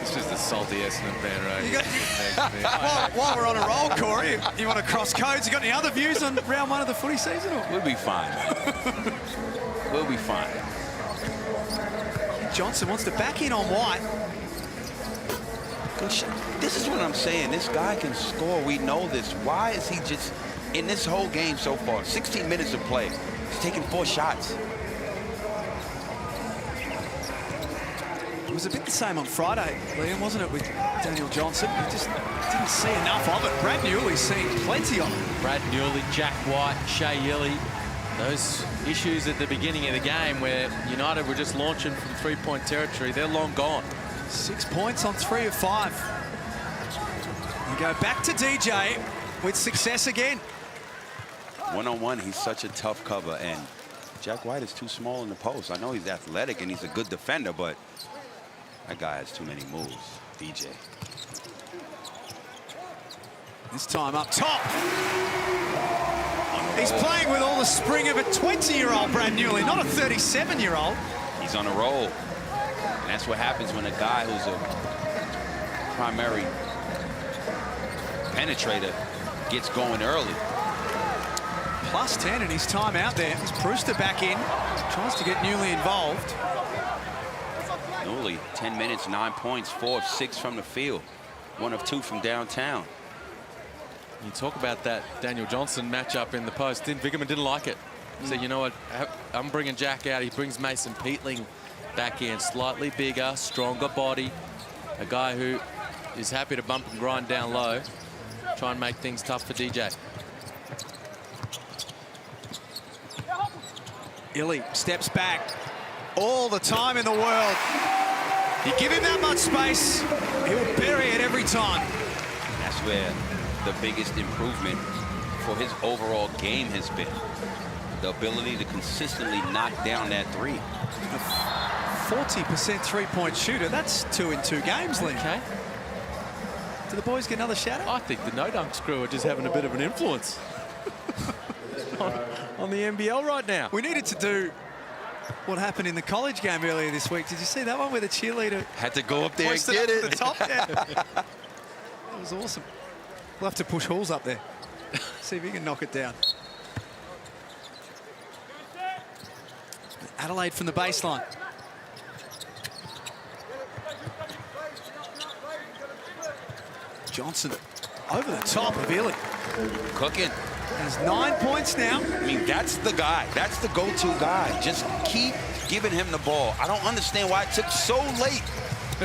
Speaker 5: It's just a salty Essendon fan, right?
Speaker 6: While we're on a roll, Corey, you want to cross codes? You got any other views on round 1 of the footy season? Or?
Speaker 10: We'll be fine. We'll be fine.
Speaker 6: Johnson wants to back in on White.
Speaker 10: This is what I'm saying. This guy can score. We know this. Why is he just, in this whole game so far, 16 minutes of play, he's taking 4 shots.
Speaker 6: It was a bit the same on Friday, Liam, wasn't it, with Daniel Johnson? We just didn't see enough of it. Brad Newley's seen plenty of it.
Speaker 5: Brad Newley, Jack White, Shea Yilly. Those issues at the beginning of the game where United were just launching from 3-point territory, they're long gone.
Speaker 6: 6 points on 3 of 5. You go back to DJ with success again.
Speaker 10: One-on-one, he's such a tough cover, and Jack White is too small in the post. I know he's athletic and he's a good defender, but that guy has too many moves, DJ.
Speaker 6: This time up top. He's playing with all the spring of a 20-year-old Brad Newley, not a 37-year-old.
Speaker 10: He's on a roll. And that's what happens when a guy who's a primary penetrator gets going early.
Speaker 6: Plus 10 in his time out there. He's Brewster back in. Tries to get Newley involved.
Speaker 10: Newley, 10 minutes, 9 points, 4 of 6 from the field. 1 of 2 from downtown.
Speaker 5: You talk about that Daniel Johnson matchup in the post. Vickerman didn't like it. He said, you know what, I'm bringing Jack out. He brings Mason Peatling back in. Slightly bigger, stronger body. A guy who is happy to bump and grind down low. Try and make things tough for DJ.
Speaker 6: Illy steps back. All the time in the world. You give him that much space, he will bury it every time.
Speaker 10: That's where the biggest improvement for his overall game has been. The ability to consistently knock down that 3.
Speaker 6: A 40% 3-point shooter. That's 2 in 2 games, Lee.
Speaker 5: Okay.
Speaker 6: Do the boys get another shout out?
Speaker 5: I think the no-dunks crew are just having a bit of an influence on the NBL right now.
Speaker 6: We needed to do what happened in the college game earlier this week. Did you see that one where the cheerleader
Speaker 10: had to go up there and get
Speaker 6: it? To the top there. That was awesome. We'll have to push Halls up there. See if he can knock it down. Adelaide from the baseline. Johnson over the top of Illy.
Speaker 10: Cooking.
Speaker 6: Has 9 points now.
Speaker 10: I mean, that's the guy. That's the go-to guy. Just keep giving him the ball. I don't understand why it took so late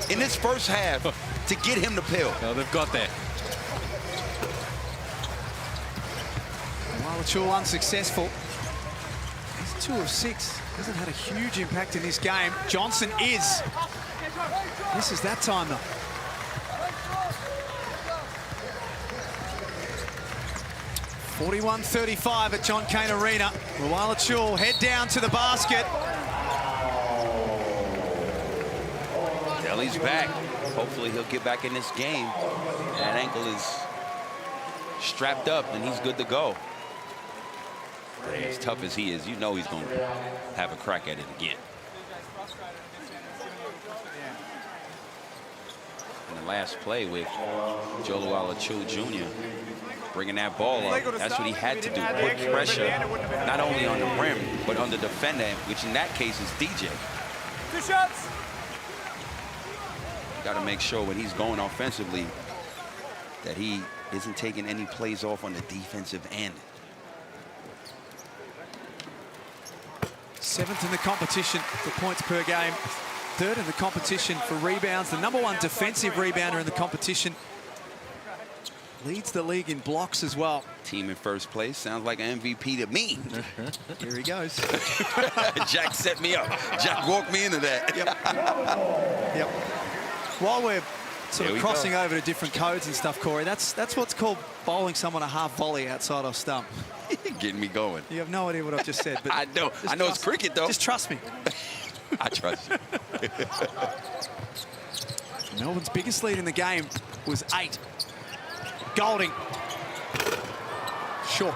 Speaker 10: in this first half to get him the pill.
Speaker 5: No, they've got that.
Speaker 6: Malachul unsuccessful. He's 2 of 6. Hasn't had a huge impact in this game. Johnson is. This is that time though. (41-35) at John Cain Arena. Malachul head down to the basket.
Speaker 10: Delhi's back. Hopefully he'll get back in this game. That ankle is strapped up and he's good to go. As tough as he is, you know he's going to have a crack at it again. In the last play with Malachul Jr. bringing that ball up, that's what he had to do. Put pressure not only on the rim, but on the defender, which in that case is DJ.
Speaker 3: 2 shots.
Speaker 10: Got to make sure when he's going offensively that he isn't taking any plays off on the defensive end.
Speaker 6: 7th in the competition for points per game. 3rd in the competition for rebounds. The #1 defensive rebounder in the competition. Leads the league in blocks as well.
Speaker 10: Team in first place. Sounds like an MVP to me.
Speaker 6: Here he goes.
Speaker 10: Jack set me up. Jack walked me into that.
Speaker 6: Yep. While we're sort of
Speaker 10: we
Speaker 6: crossing
Speaker 10: go.
Speaker 6: over to different codes and stuff, Corey, that's what's called bowling someone a half volley outside off stump.
Speaker 10: Getting me going.
Speaker 6: You have no idea what I've just said. But
Speaker 10: I know. I know it's cricket, though.
Speaker 6: Just trust me.
Speaker 10: I trust you.
Speaker 6: Melbourne's biggest lead in the game was 8. Golding. Short.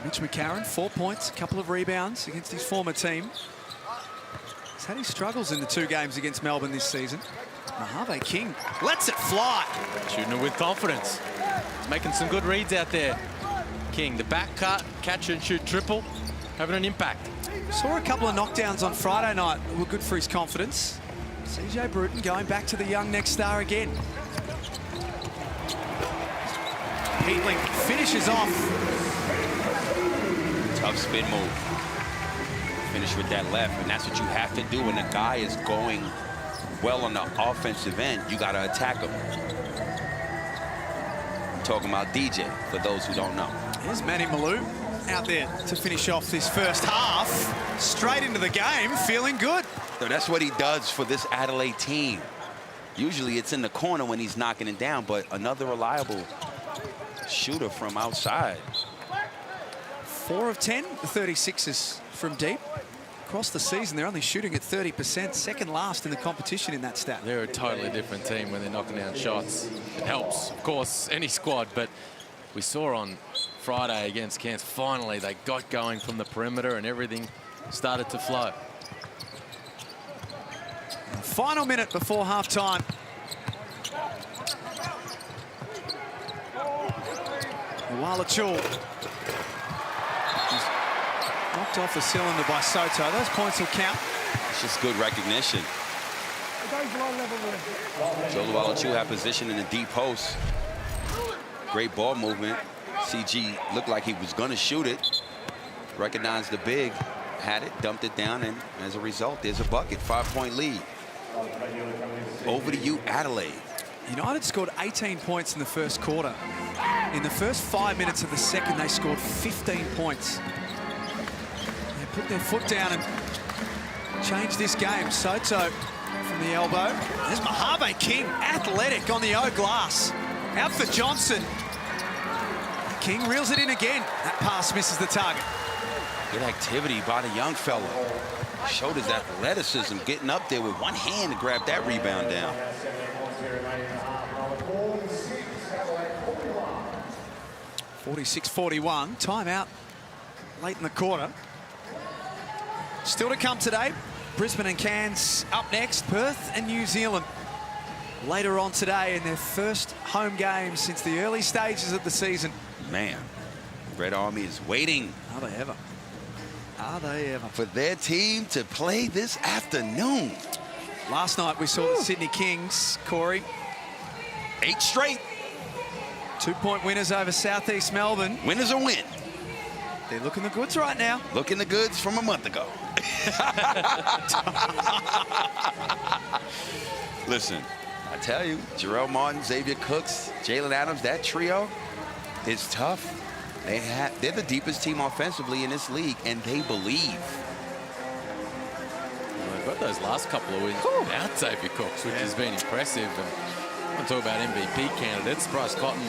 Speaker 6: Mitch McCarron, 4 points, a couple of rebounds against his former team. He's had his struggles in the 2 games against Melbourne this season. Mojave King lets it fly.
Speaker 5: Shooting it with confidence. He's making some good reads out there. King, the back cut, catch and shoot triple, having an impact.
Speaker 6: Saw a couple of knockdowns on Friday night that were good for his confidence. CJ Bruton going back to the young next star again. Heatling finishes off.
Speaker 10: Tough spin move. Finish with that left, and that's what you have to do when the guy is going well on the offensive end. You got to attack him. I'm talking about DJ, for those who don't know.
Speaker 6: Here's Manny Malou out there to finish off this first half. Straight into the game, feeling good.
Speaker 10: So that's what he does for this Adelaide team. Usually it's in the corner when he's knocking it down, but another reliable shooter from outside.
Speaker 6: 4 of 10, the 36ers from deep. Across the season, they're only shooting at 30%, second last in the competition in that stat.
Speaker 5: They're a totally different team when they're knocking down shots. It helps, of course, any squad, but we saw on Friday against Cairns, finally they got going from the perimeter and everything started to flow.
Speaker 6: Final minute before half-time. Malachul knocked off the cylinder by Soto. Those points will count.
Speaker 10: It's just good recognition. Joe Malachul had position in the deep post. Great ball movement. CG looked like he was going to shoot it. Recognized the big, had it, dumped it down, and as a result, there's a bucket. 5-point lead. Over to you, Adelaide.
Speaker 6: United scored 18 points in the first quarter. In the first 5 minutes of the second, they scored 15 points. They put their foot down and changed this game. Soto from the elbow. There's Mojave King, athletic on the O glass. Out for Johnson. King reels it in again. That pass misses the target.
Speaker 10: Good activity by the young fella. Showed his athleticism, getting up there with one hand to grab that rebound down.
Speaker 6: 46-41, timeout late in the quarter. Still to come today, Brisbane and Cairns up next, Perth and New Zealand later on today in their first home game since the early stages of the season.
Speaker 10: Man, Red Army is waiting.
Speaker 6: Are they ever? Are they ever?
Speaker 10: For their team to play this afternoon.
Speaker 6: Last night we saw the Sydney Kings, Corey.
Speaker 10: 8 straight.
Speaker 6: 2-point winners over Southeast Melbourne.
Speaker 10: Win is a win.
Speaker 6: They're looking the goods right now.
Speaker 10: Looking the goods from a month ago. Listen, I tell you, Jarrell Martin, Xavier Cooks, Jalen Adams, that trio is tough. They're the deepest team offensively in this league, and they believe.
Speaker 5: Well, they've got those last couple of wins without Xavier Cooks, which has been impressive. And I'm talking about MVP candidates. Bryce Cotton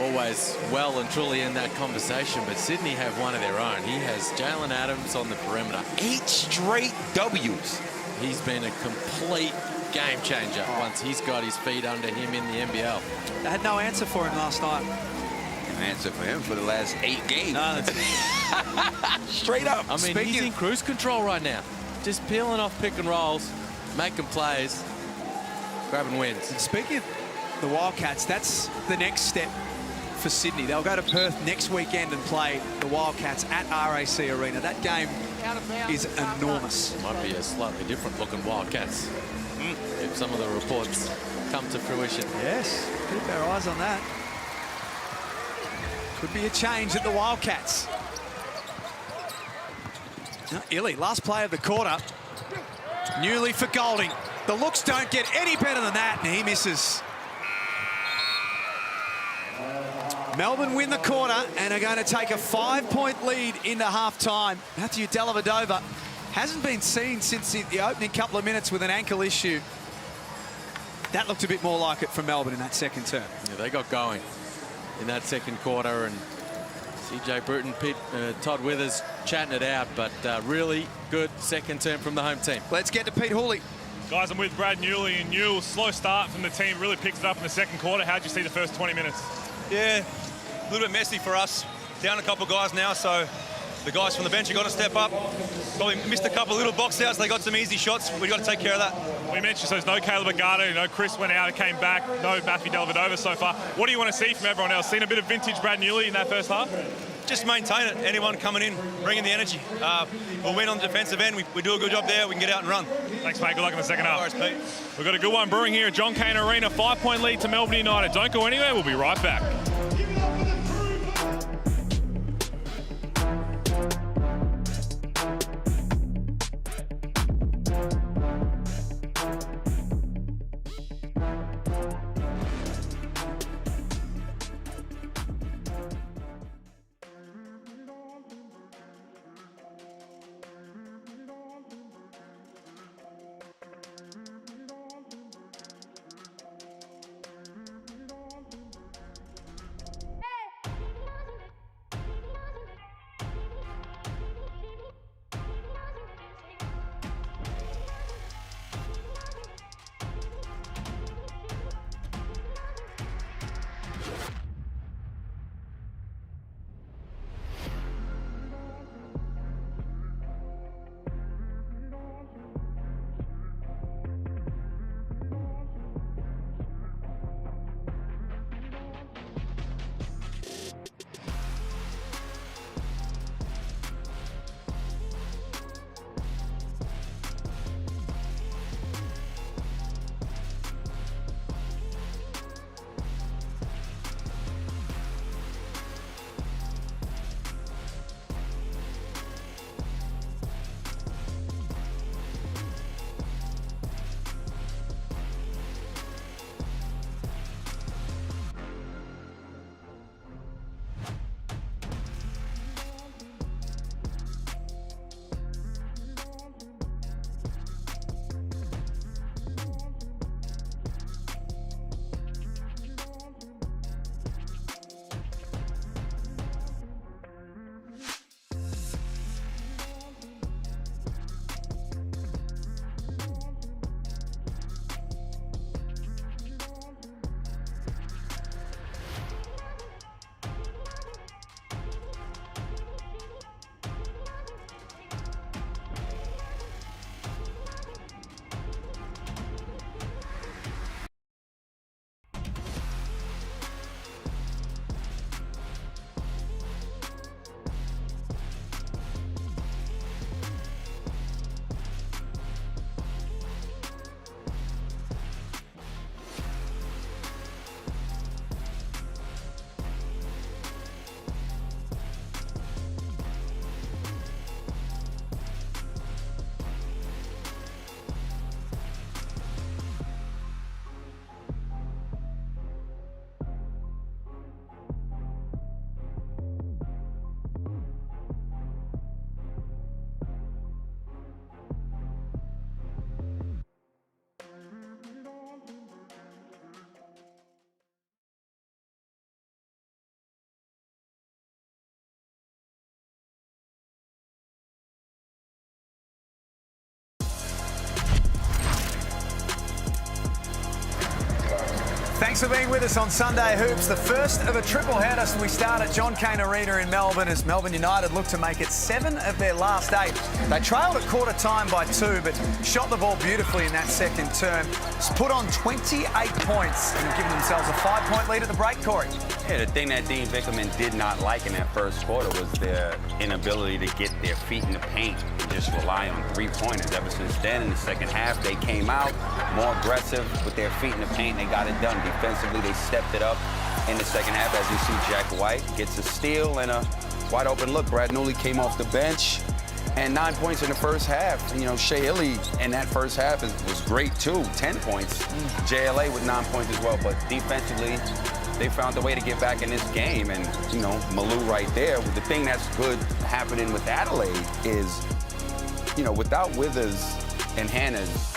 Speaker 5: always well and truly in that conversation, but Sydney have one of their own. He has Jalen Adams on the perimeter.
Speaker 10: 8 straight W's.
Speaker 5: He's been a complete game changer once he's got his feet under him in the NBL.
Speaker 6: They had no answer for him last night.
Speaker 10: An answer for him for the last 8 games. Straight up.
Speaker 5: I mean, he's in cruise control right now. Just peeling off pick and rolls, making plays, grabbing wins.
Speaker 6: And speaking of the Wildcats, that's the next step for Sydney. They'll go to Perth next weekend and play the Wildcats at RAC Arena. That game is enormous.
Speaker 5: Might be a slightly different looking Wildcats if some of the reports come to fruition.
Speaker 6: Yes, keep our eyes on that. Could be a change at the Wildcats. Now, Illy, last play of the quarter. Newly for Golding. The looks don't get any better than that, and he misses. Melbourne win the quarter and are going to take a 5-point lead into half-time. Matthew Dellavedova hasn't been seen since the opening couple of minutes with an ankle issue. That looked a bit more like it for Melbourne in that second term.
Speaker 5: Yeah, they got going in that second quarter, and CJ Bruton, Todd Withers chatting it out, but really good second term from the home team.
Speaker 6: Let's get to Pete Hooley.
Speaker 4: Guys, I'm with Brad Newley, and Newell, slow start from the team, really picks it up in the second quarter. How'd you see the first 20 minutes?
Speaker 11: Yeah, a little bit messy for us. Down a couple of guys now, so the guys from the bench have got to step up. Probably missed a couple of little box outs. They got some easy shots. We've got to take care of that.
Speaker 4: We mentioned so there's no Caleb Agata, no Chris went out and came back, no Matthew Dellavedova so far. What do you want to see from everyone else? Seen a bit of vintage Brad Newley in that first half?
Speaker 11: Just maintain it. Anyone coming in, bringing the energy. We'll win on the defensive end. We do a good job there. We can get out and run.
Speaker 4: Thanks, mate. Good luck in the second half.
Speaker 11: All right, Pete.
Speaker 4: We've got a good one brewing here at John Cain Arena. 5-point lead to Melbourne United. Don't go anywhere. We'll be right back.
Speaker 6: Thanks for being with us on Sunday Hoops, the first of a triple header. So we start at John Cain Arena in Melbourne as Melbourne United look to make it 7 of their last 8. They trailed at quarter time by 2, but shot the ball beautifully in that second term. It's put on 28 points and have given themselves a 5-point lead at the break, Corey.
Speaker 8: Yeah, the thing that Dean Vickerman did not like in that first quarter was their inability to get their feet in the paint and just rely on three-pointers. Ever since then, in the second half, they came out more aggressive with their feet in the paint. They got it done. Defensively, they stepped it up in the second half. As you see, Jack White gets a steal and a wide-open look. Brad Newley came off the bench. And 9 points in the first half. You know, Shea Illy in that first half was great, too. 10 points. JLA with 9 points as well. But defensively, they found a way to get back in this game. And, you know, Malou right there. The thing that's good happening with Adelaide is, you know, without Withers and Hannah's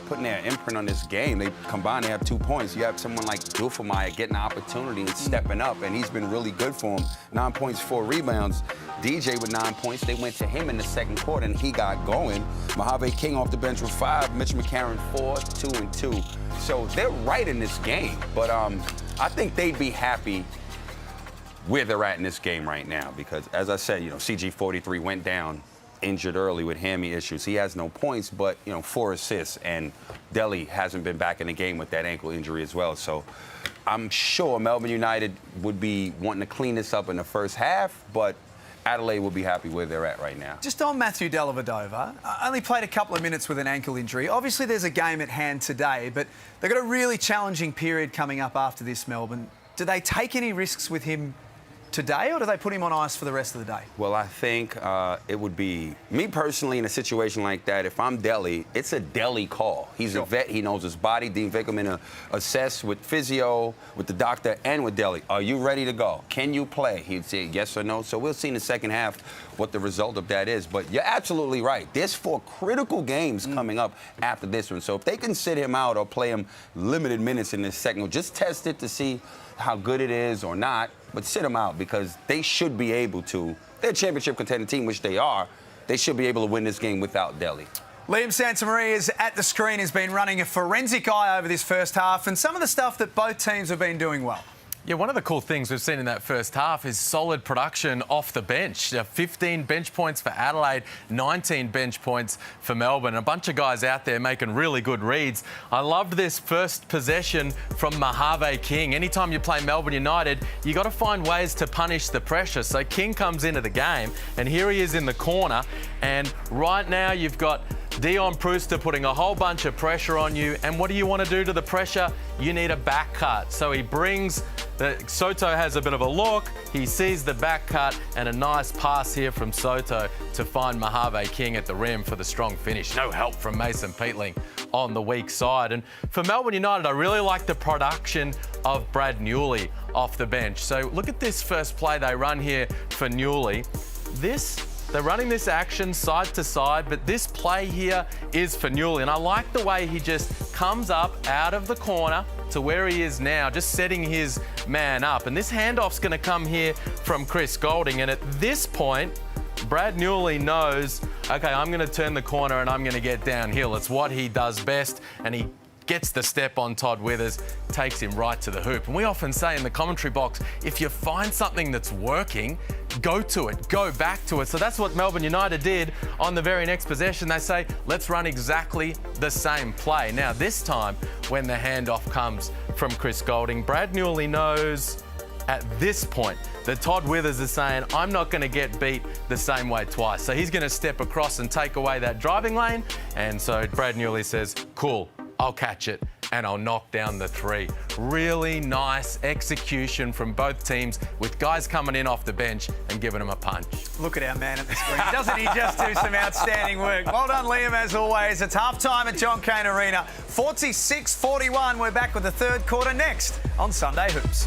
Speaker 8: putting their imprint on this game, they combined, they have 2 points. You have someone like Duffelmeyer getting an opportunity and stepping up, and he's been really good for him. 9 points, 4 rebounds. DJ with 9 points. They went to him in the second quarter, and he got going. Mojave King off the bench with 5. Mitch McCarron 4, 2 and 2. So they're right in this game, but I think they'd be happy where they're at in this game right now because, as I said, you know, CG43 went down injured early with hammy issues. He has no points, but, you know, 4 assists, and Delhi hasn't been back in the game with that ankle injury as well. So I'm sure Melbourne United would be wanting to clean this up in the first half, but Adelaide will be happy where they're at right now.
Speaker 6: Just on Matthew Dellavedova, only played a couple of minutes with an ankle injury. Obviously, there's a game at hand today, but they've got a really challenging period coming up after this, Melbourne. Do they take any risks with him today, or do they put him on ice for the rest of the day?
Speaker 8: Well, I think it would be, me personally, in a situation like that, if I'm Delhi, it's a Delhi call. He's a vet. He knows his body. Dean Vickerman assessed with physio, with the doctor, and with Delhi. Are you ready to go? Can you play? He'd say yes or no. So we'll see in the second half what the result of that is. But you're absolutely right. There's 4 critical games coming up after this one. So if they can sit him out or play him limited minutes in this second, just test it to see how good it is or not, but sit them out because they should be able to. They're a championship contending team, which they are. They should be able to win this game without Delhi.
Speaker 6: Liam Santamaria is at the screen, has been running a forensic eye over this first half and some of the stuff that both teams have been doing well.
Speaker 7: Yeah, one of the cool things we've seen in that first half is solid production off the bench. 15 bench points for Adelaide, 19 bench points for Melbourne. A bunch of guys out there making really good reads. I loved this first possession from Mojave King. Anytime you play Melbourne United, you got to find ways to punish the pressure. So King comes into the game, and here he is in the corner. And right now you've got Dion Brewster putting a whole bunch of pressure on you. And what do you want to do to the pressure? You need a back cut. So he brings, Soto has a bit of a look. He sees the back cut and a nice pass here from Soto to find Mojave King at the rim for the strong finish. No help from Mason Peatling on the weak side. And for Melbourne United, I really like the production of Brad Newley off the bench. So look at this first play they run here for Newley. They're running this action side to side, but this play here is for Newley. And I like the way he just comes up out of the corner to where he is now, just setting his man up. And this handoff's going to come here from Chris Goulding. And at this point, Brad Newley knows, okay, I'm going to turn the corner and I'm going to get downhill. It's what he does best. And he gets the step on Todd Withers, takes him right to the hoop. And we often say in the commentary box, if you find something that's working, go to it, go back to it. So that's what Melbourne United did on the very next possession. They say, let's run exactly the same play. Now, this time, when the handoff comes from Chris Goulding, Brad Newley knows at this point that Todd Withers is saying, I'm not going to get beat the same way twice. So he's going to step across and take away that driving lane. And so Brad Newley says, cool, I'll catch it and I'll knock down the 3. Really nice execution from both teams with guys coming in off the bench and giving them a punch.
Speaker 6: Look at our man at the screen. Doesn't he just do some outstanding work? Well done, Liam, as always. It's half-time at John Cain Arena. 46-41. We're back with the third quarter next on Sunday Hoops.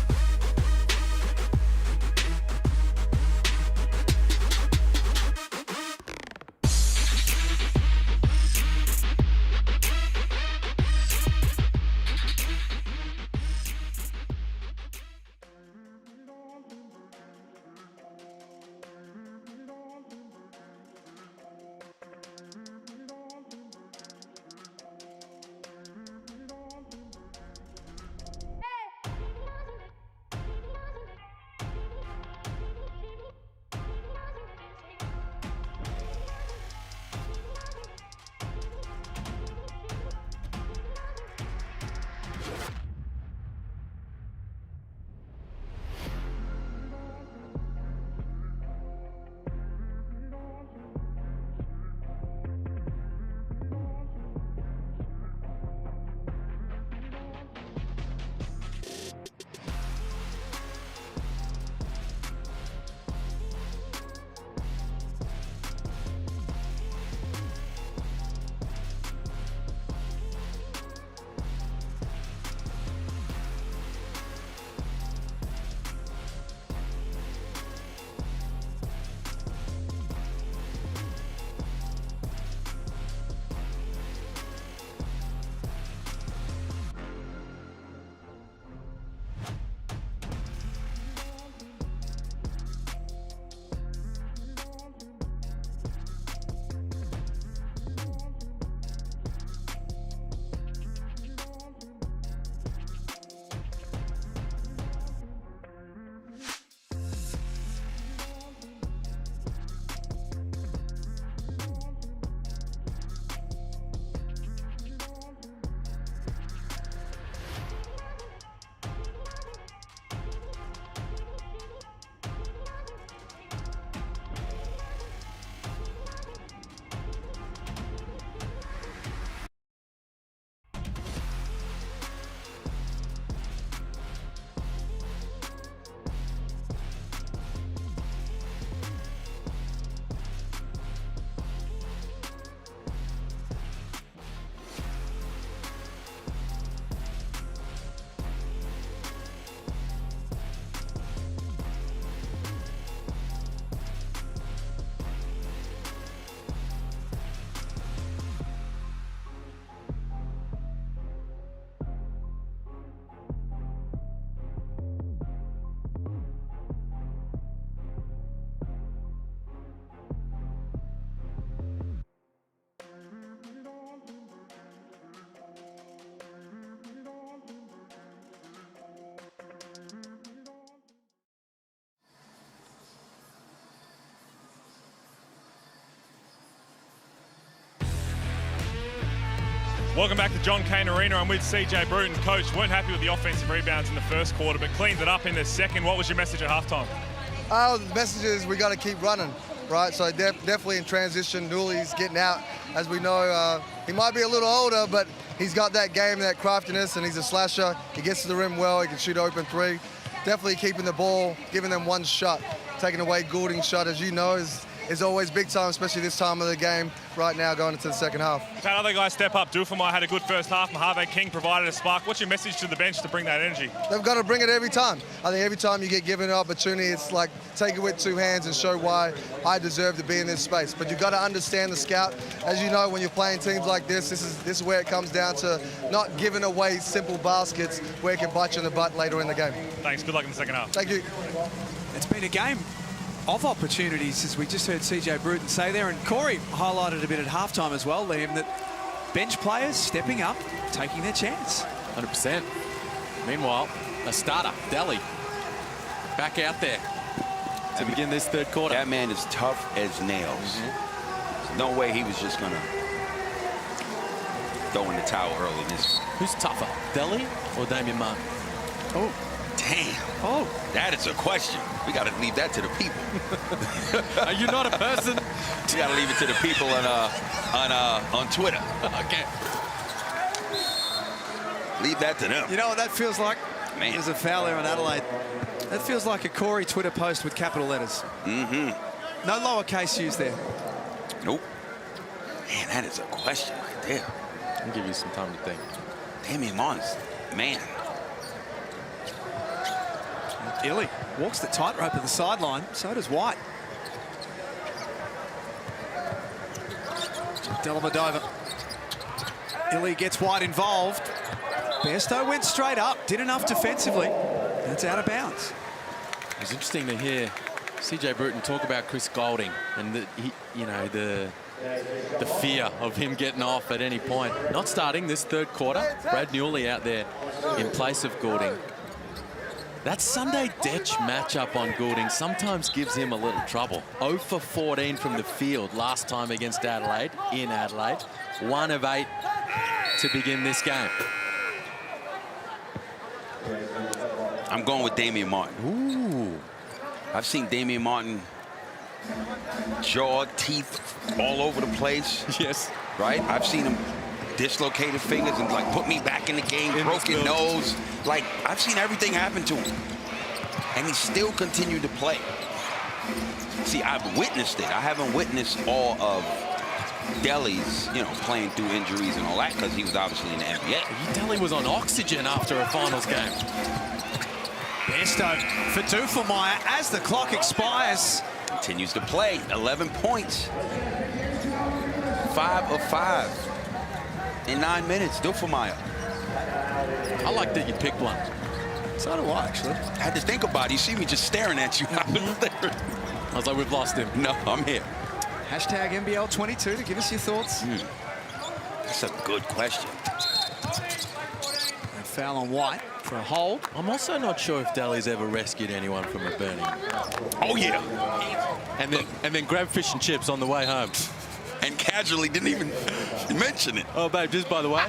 Speaker 4: Welcome back to John Cain Arena. I'm with CJ Bruton. Coach, weren't happy with the offensive rebounds in the first quarter, but cleaned it up in the second. What was your message at halftime?
Speaker 12: The message is we got to keep running, right? So definitely in transition, Newley's getting out. As we know, he might be a little older, but he's got that game, that craftiness, and he's a slasher. He gets to the rim well. He can shoot open three. Definitely keeping the ball, giving them one shot. Taking away Goulding's shot, as you know, is always big time, especially this time of the game right now going into the second half.
Speaker 4: Had other guys step up. Dufamai had a good first half. Mahave King provided a spark. What's your message to the bench to bring that energy?
Speaker 12: They've got to bring it every time. I think every time you get given an opportunity, it's like take it with two hands and show why I deserve to be in this space. But you've got to understand the scout. As you know, when you're playing teams like this is where it comes down to not giving away simple baskets where it can bite you in the butt later in the game.
Speaker 4: Thanks. Good luck in the second half.
Speaker 6: Thank you. It's been a game of opportunities, as we just heard CJ Bruton say there, and Corey highlighted a bit at halftime as well, Liam, that bench players stepping up, taking their chance.
Speaker 5: 100%. Meanwhile, a starter, Delhi, back out there to begin this third quarter.
Speaker 8: That man is tough as nails. There's no way he was just going to throw in the towel early in this.
Speaker 5: Who's tougher, Delhi or Damian Martin?
Speaker 8: Oh, damn.
Speaker 5: Oh,
Speaker 8: that is a question. We got to leave that to the people.
Speaker 5: Are you not a person?
Speaker 8: We got to leave it to the people on Twitter.
Speaker 5: Okay.
Speaker 8: Leave that to them.
Speaker 6: You know what that feels like?
Speaker 8: Man.
Speaker 6: There's a foul there on Adelaide. That feels like a Corey Twitter post with capital letters. No lowercase used there.
Speaker 8: Nope. Man, that is a question right there.
Speaker 5: I'll give you some time to think.
Speaker 8: Damian Martin's, man.
Speaker 6: Illy walks the tightrope at the sideline. So does White. Dellavedova. Illy gets White involved. Bairstow went straight up, did enough defensively. That's out of bounds.
Speaker 5: It was interesting to hear CJ Bruton talk about Chris Goulding and the fear of him getting off at any point. Not starting this third quarter. Brad Newley out there in place of Goulding. That Sunday Detch matchup on Goulding sometimes gives him a little trouble. 0 for 14 from the field last time against Adelaide, in Adelaide. 1 of 8 to begin this game.
Speaker 8: I'm going with Damian Martin.
Speaker 5: Ooh.
Speaker 8: I've seen Damian Martin jaw, teeth all over the place.
Speaker 5: Yes.
Speaker 8: Right? I've seen him dislocated fingers and like put me back in the game, broken nose. Like, I've seen everything happen to him. And he still continued to play. See, I've witnessed it. I haven't witnessed all of Delhi's, playing through injuries and all that, because he was obviously in the NBA.
Speaker 5: Delhi was on oxygen after a finals game.
Speaker 6: Bairstow for Dufamai as the clock expires.
Speaker 8: Continues to play. 11 points. 5 of 5 in 9 minutes. Dufamai.
Speaker 5: I like that you picked one.
Speaker 6: So do I, actually.
Speaker 8: I had to think about it. You see me just staring at you.
Speaker 5: I was like, we've lost him.
Speaker 8: No, I'm here.
Speaker 6: Hashtag NBL22 to give us your thoughts.
Speaker 8: That's a good question.
Speaker 6: A foul on White for a hold.
Speaker 5: I'm also not sure if Delhi's ever rescued anyone from a burning.
Speaker 8: Oh, yeah.
Speaker 5: And then grabbed fish and chips on the way home.
Speaker 8: And casually didn't even mention it.
Speaker 5: Oh, babe, just by the way.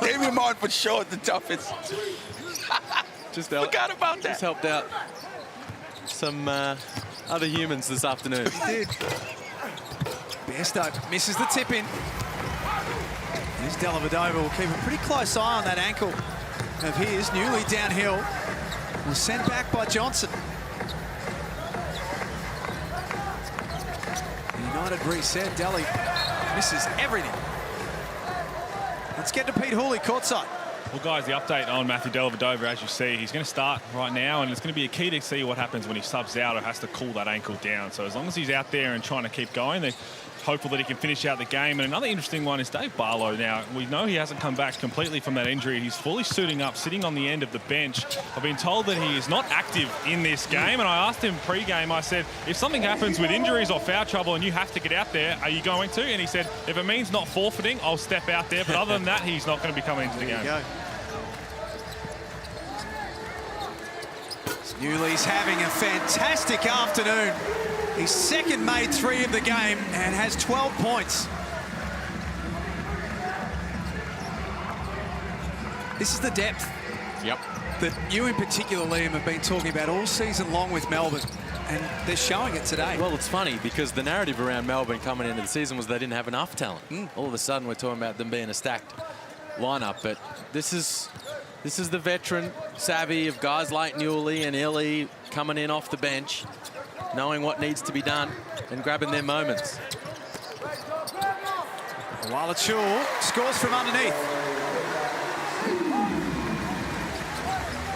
Speaker 8: Damian Martin for sure is the toughest.
Speaker 5: Just
Speaker 8: forgot about that.
Speaker 5: Just helped out some other humans this afternoon.
Speaker 6: He did. Bairstow misses the tip in. Here's Dellavedova. Will keep a pretty close eye on that ankle of his. Newly downhill. Was sent back by Johnson. United reset. Delhi misses everything. Let's get to Pete Hooley courtside.
Speaker 4: Well, guys, the update on Matthew Dellavedova, as you see, he's going to start right now, and it's going to be a key to see what happens when he subs out or has to cool that ankle down. So as long as he's out there and trying to keep going, they're hopeful that he can finish out the game. And another interesting one is Dave Barlow. Now, we know he hasn't come back completely from that injury. He's fully suiting up, sitting on the end of the bench. I've been told that he is not active in this game, and I asked him pre-game, I said, if something happens with injuries or foul trouble and you have to get out there, are you going to? And he said, if it means not forfeiting, I'll step out there. But other than that, he's not going to be coming into the game.
Speaker 6: Newley's having a fantastic afternoon. His second made 3 of the game and has 12 points.
Speaker 3: This is the depth.
Speaker 5: Yep.
Speaker 3: That you in particular, Liam, have been talking about all season long with Melbourne, and they're showing it today.
Speaker 5: Well, it's funny because the narrative around Melbourne coming into the season was they didn't have enough talent. All of a sudden, we're talking about them being a stacked lineup, but this is the veteran savvy of guys like Newley and Illy coming in off the bench, knowing what needs to be done and grabbing their moments.
Speaker 3: Walachul scores from underneath.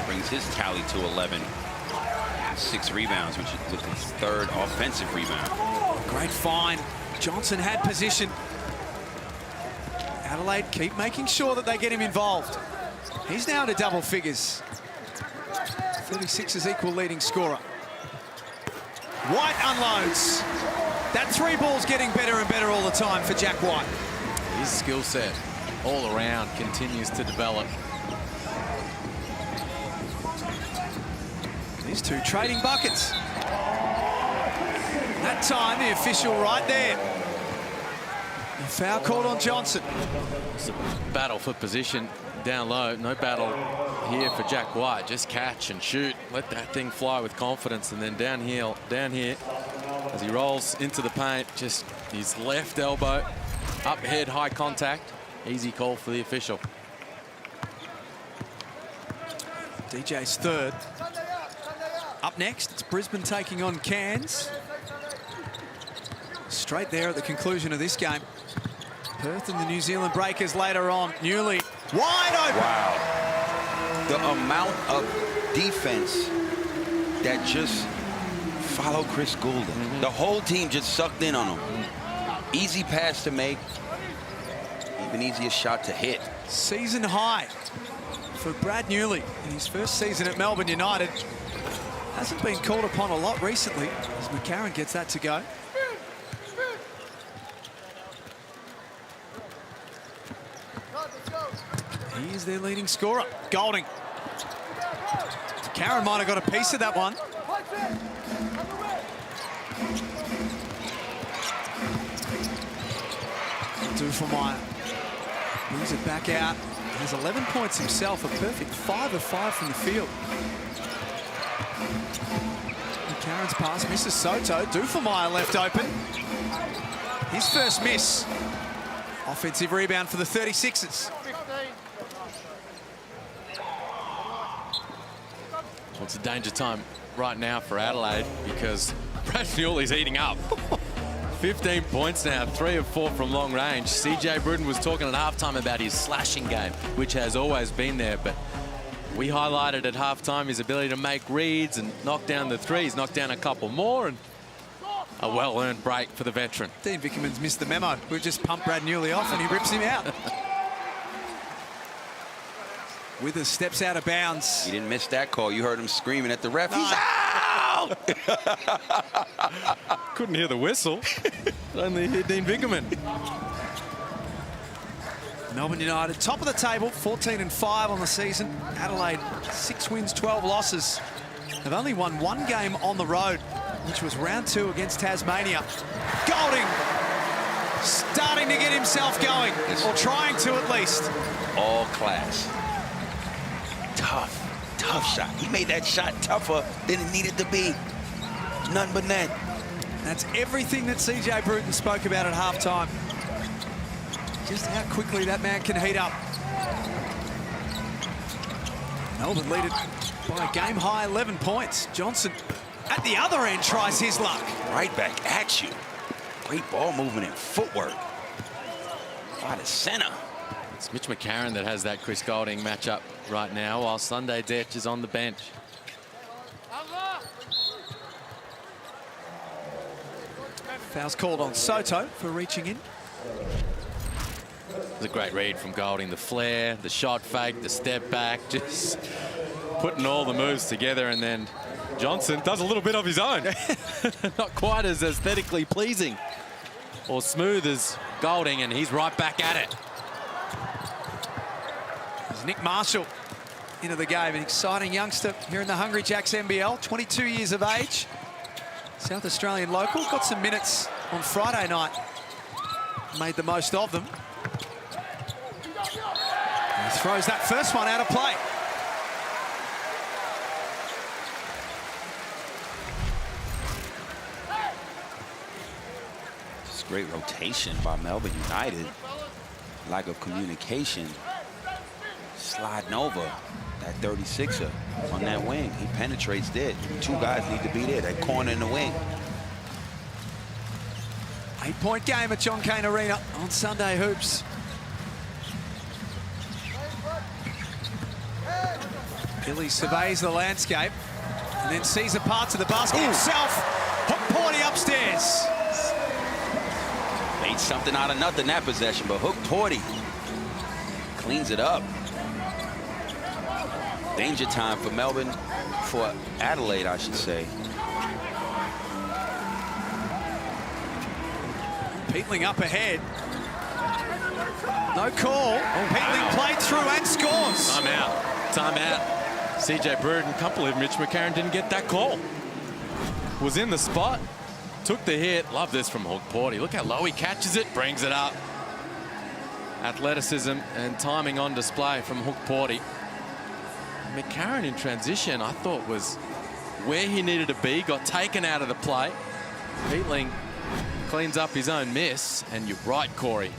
Speaker 10: Brings his tally to 11. 6 rebounds, which is with his 3rd offensive rebound.
Speaker 3: Great find. Johnson had position. Adelaide keep making sure that they get him involved. He's now into double figures. 36 is equal leading scorer. White unloads. That 3 ball's getting better and better all the time for Jack White.
Speaker 5: His skill set all around continues to develop.
Speaker 3: These two trading buckets. That time, the official right there. The foul called on Johnson.
Speaker 5: It's a battle for position down low. No battle here for Jack White. Just catch and shoot. Let that thing fly with confidence. And then down here, as he rolls into the paint, just his left elbow, up head, high contact. Easy call for the official.
Speaker 3: DJ's 3rd. Up next, it's Brisbane taking on Cairns. Straight there at the conclusion of this game. Perth and the New Zealand Breakers later on. Newley wide open.
Speaker 10: Wow. The amount of defense that just followed Chris Goulden. The whole team just sucked in on him. Easy pass to make. Even easier shot to hit.
Speaker 3: Season high for Brad Newley in his first season at Melbourne United. Hasn't been called upon a lot recently as McCarron gets that to go. He is their leading scorer. Golding. McCarron might have got a piece of that one. Duffelmeyer moves it back out. Has 11 points himself, a perfect 5 of 5 from the field. McCarron's pass misses Soto. Duffelmeyer left open. His first miss. Offensive rebound for the 36ers.
Speaker 5: Well, it's a danger time right now for Adelaide because Brad Newley's eating up. 15 points now, 3 of 4 from long range. CJ Bruton was talking at halftime about his slashing game, which has always been there, but we highlighted at halftime his ability to make reads and knock down the threes, knock down a couple more, and a well-earned break for the veteran.
Speaker 3: Dean Vickerman's missed the memo. We've just pumped Brad Newley off and he rips him out. Withers steps out of bounds.
Speaker 10: He didn't miss that call. You heard him screaming at the ref. He's out!
Speaker 5: Couldn't hear the whistle. Only hear Dean Vickerman.
Speaker 3: Melbourne United, top of the table, 14-5 on the season. Adelaide, 6 wins, 12 losses. Have only won 1 game on the road, which was round 2 against Tasmania. Golding starting to get himself going, or trying to at least.
Speaker 10: All class. Tough shot. He made that shot tougher than it needed to be. None but net.
Speaker 3: That's everything that CJ Bruton spoke about at halftime. Just how quickly that man can heat up. Melbourne lead it by a game-high 11 points. Johnson at the other end tries his luck.
Speaker 10: Right back at you. Great ball movement and footwork. By the center.
Speaker 5: It's Mitch McCarron that has that Chris Golding matchup right now, while Sunday Dech is on the bench.
Speaker 3: Foul's called on Soto for reaching in.
Speaker 5: It was a great read from Golding. The flare, the shot fake, the step back, just putting all the moves together, and then Johnson does a little bit of his own. Not quite as aesthetically pleasing or smooth as Golding, and he's right back at it.
Speaker 3: There's Nick Marshall into the game, an exciting youngster here in the Hungry Jacks NBL, 22 years of age. South Australian local, got some minutes on Friday night. Made the most of them. He throws that first one out of play.
Speaker 10: Just great rotation by Melbourne United. Lack of communication. Sliding over that 36er on that wing. He penetrates there. Two guys need to be there. That corner in the wing.
Speaker 3: 8-point game at John Cain Arena on Sunday Hoops. Billy surveys the landscape and then sees the parts of the basket himself. Hook Porty upstairs.
Speaker 10: Made something out of nothing that possession, but Hook Porty cleans it up. Danger time for Melbourne, for Adelaide, I should say.
Speaker 3: Peatling up ahead. No call. Peatling played through and scores.
Speaker 5: Timeout. Timeout. CJ Bruton, can't believe Mitch McCarron didn't get that call. Was in the spot, took the hit. Love this from Hook Porty. Look how low he catches it, brings it up. Athleticism and timing on display from Hook Porty. McCarron in transition, I thought, was where he needed to be, got taken out of the play. Peatling cleans up his own miss, and you're right, Corey.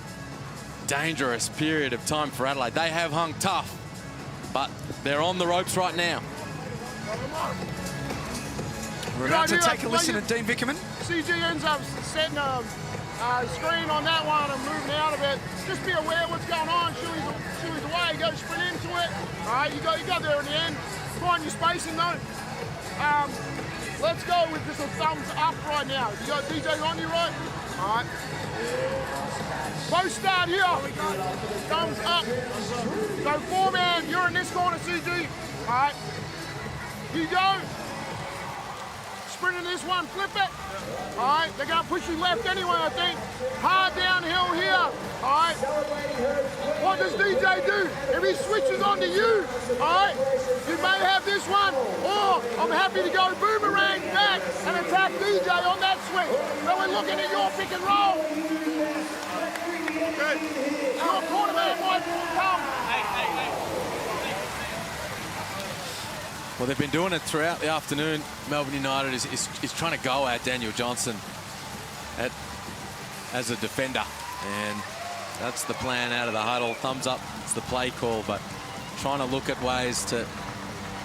Speaker 5: Dangerous period of time for Adelaide. They have hung tough, but they're on the ropes right now.
Speaker 3: We're about to take a listen to Dean Vickerman.
Speaker 9: CG ends up setting a screen on that one and moving out of it. Just be aware of what's going on. Shuey's away, go sprint into it. All right, you got there in the end. Find your spacing though. Let's go with just a thumbs up right now. You got DJ on you, right? All right. Post start here. Thumbs up. So 4-man, you're in this corner, CG. All right. You go. Sprint in this one, flip it. All right, they're going to push you left anyway, I think. Hard downhill here. All right. What does DJ do? If he switches onto you, all right, you may have this one, or I'm happy to go boomerang back and attack DJ on that swing. So we're looking at your pick and roll. Okay. Your quarterback might come.
Speaker 5: Well, they've been doing it throughout the afternoon. Melbourne United is trying to go at Daniel Johnson as a defender. And that's the plan out of the huddle. Thumbs up, it's the play call, but trying to look at ways to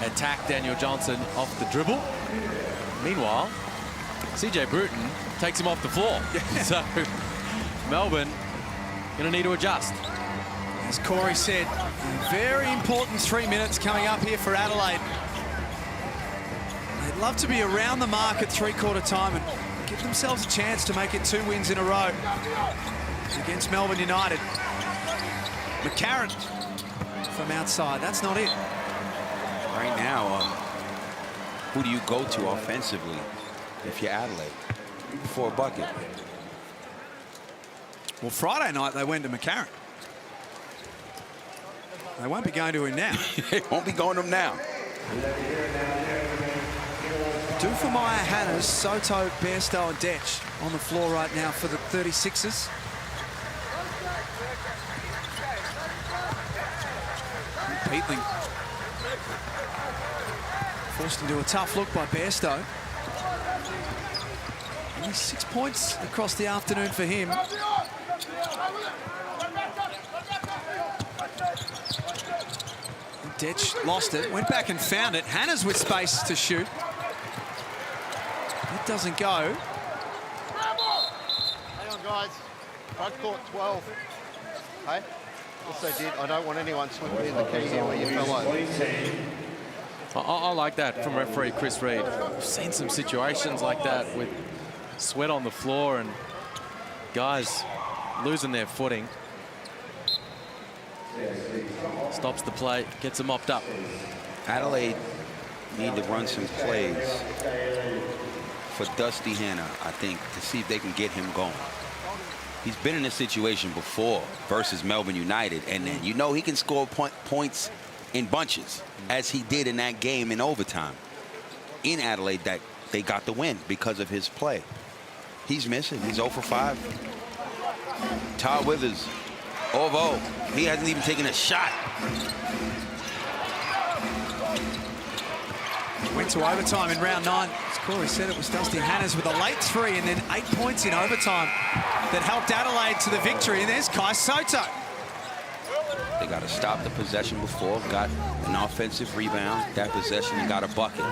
Speaker 5: attack Daniel Johnson off the dribble. Meanwhile, CJ Bruton takes him off the floor. So Melbourne going to need to adjust.
Speaker 3: As Corey said, very important 3 minutes coming up here for Adelaide. They'd love to be around the mark at three-quarter time and give themselves a chance to make it 2 wins in a row against Melbourne United. McCarron from outside, that's not it.
Speaker 10: Right now, who do you go to offensively if you're Adelaide for a bucket?
Speaker 3: Well, Friday night they went to McCarron. They won't be going to him now.
Speaker 10: They won't be going to him now.
Speaker 3: Dufemire, Hannes, Soto, Bairstow and Detch on the floor right now for the 36ers. Peatling forced into a tough look by Bairstow. Only 6 points across the afternoon for him. Detch lost it, went back and found it. Hannes with space to shoot. It doesn't go.
Speaker 9: Hang on, guys. Front court 12. Hey? Yes, they did. I don't want anyone swimming in the key here where you fell over.
Speaker 5: I like that from referee Chris Reid. We've seen some situations like that with sweat on the floor and guys losing their footing. Stops the play, gets them mopped up.
Speaker 10: Adelaide need to run some plays for Dusty Hannah, I think, to see if they can get him going. He's been in this situation before versus Melbourne United, and then you know he can score points in bunches, as he did in that game in overtime. In Adelaide, that they got the win because of his play. He's missing. He's 0 for 5. Ty Withers Although he hasn't even taken a shot.
Speaker 6: Went to overtime in round 9. As Corey said, it was Dusty Hannahs with a late 3 and then 8 points in overtime that helped Adelaide to the victory. And there's Kai Soto.
Speaker 10: They got to stop the possession before. Got an offensive rebound. That possession and got a bucket.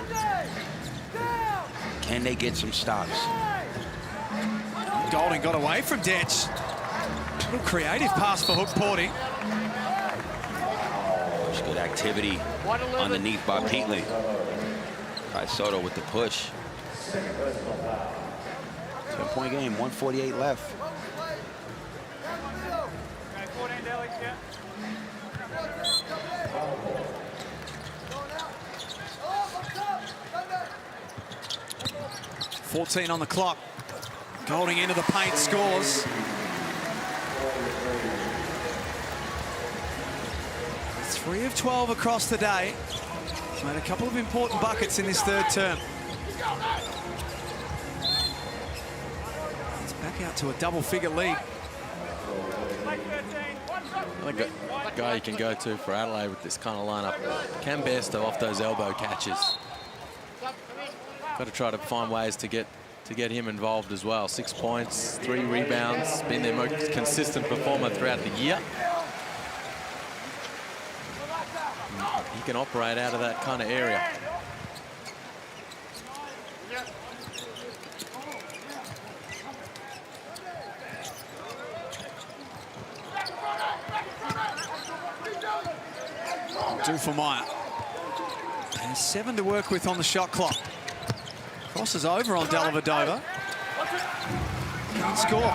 Speaker 10: Can they get some stops?
Speaker 6: Golding got away from Detch. A little creative pass for Hook Porty.
Speaker 10: Good activity underneath by Peatley. Kai Soto with the push. 10-point game, 1:48 left.
Speaker 6: .14 on the clock. Golding into the paint, scores. 3 of 12 across the day. He's made a couple of important buckets in this third term. It's back out to a double-figure lead.
Speaker 5: I think a guy you can go to for Adelaide with this kind of lineup, Cam Bairstow off those elbow catches. Got to try to find ways to get him involved as well. 6 points, 3 rebounds, been their most consistent performer throughout the year. He can operate out of that kind of area.
Speaker 6: Duffelmeyer has 7 to work with on the shot clock. Crosses over on Dellavedova. Can't score.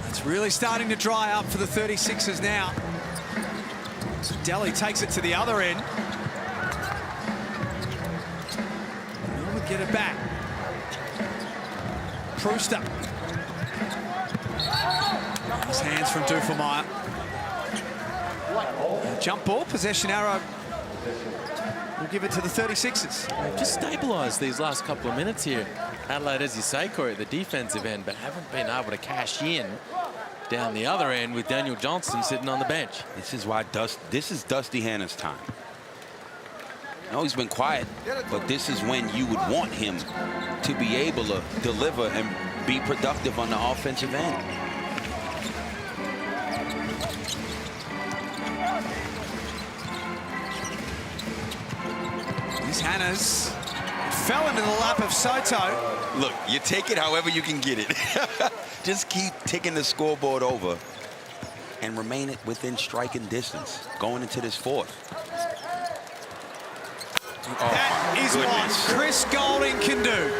Speaker 6: It's really starting to dry up for the 36ers now. Delhi takes it to the other end. Melbourne get it back. Brewster. Nice hands from Duffelmeyer. Jump ball, possession arrow. We'll give it to the 36ers.
Speaker 5: They've just stabilised these last couple of minutes here. Adelaide, as you say, Corey, at the defensive end, but haven't been able to cash in down the other end with Daniel Johnson sitting on the bench.
Speaker 10: This is why this is Dusty Hannah's time. I know he's been quiet, but this is when you would want him to be able to deliver and be productive on the offensive end.
Speaker 6: These Hannahs fell into the lap of Soto.
Speaker 10: Look, you take it however you can get it. Just keep taking the scoreboard over and remain it within striking distance going into this fourth.
Speaker 6: That is what Chris Golding can do.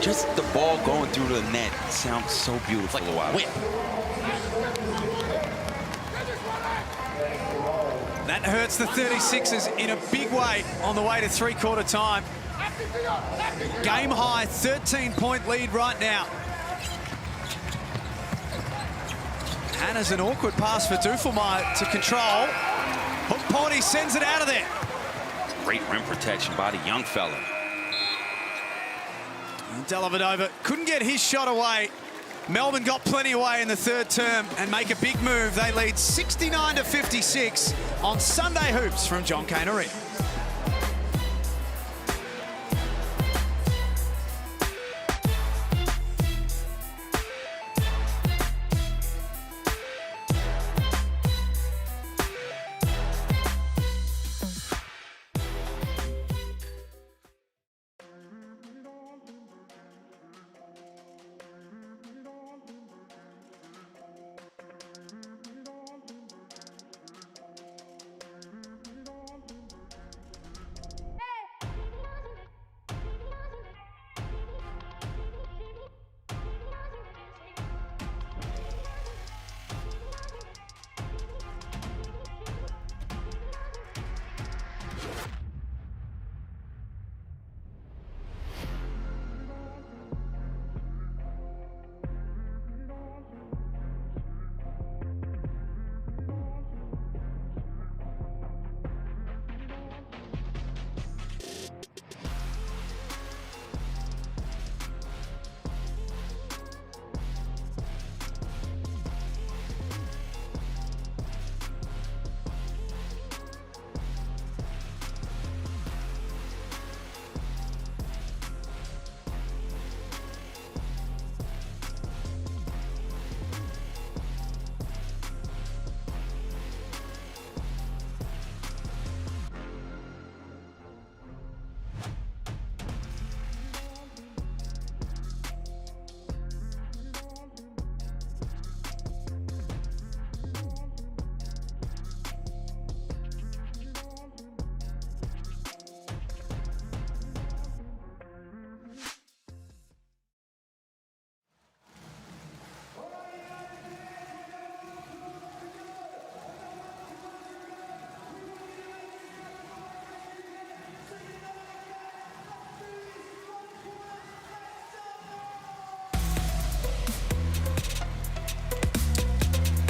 Speaker 10: Just the ball going through the net sounds so beautiful a while.
Speaker 6: That hurts the 36ers in a big way on the way to three-quarter time. Game high, 13-point lead right now. Hannah's an awkward pass for Duffelmeyer to control. Hook Porty sends it out of there.
Speaker 10: Great rim protection by the young fella.
Speaker 6: And Dellavedova couldn't get his shot away. Melbourne got plenty away in the third term and make a big move. They lead 69-56 on Sunday Hoops from John Cain Arena.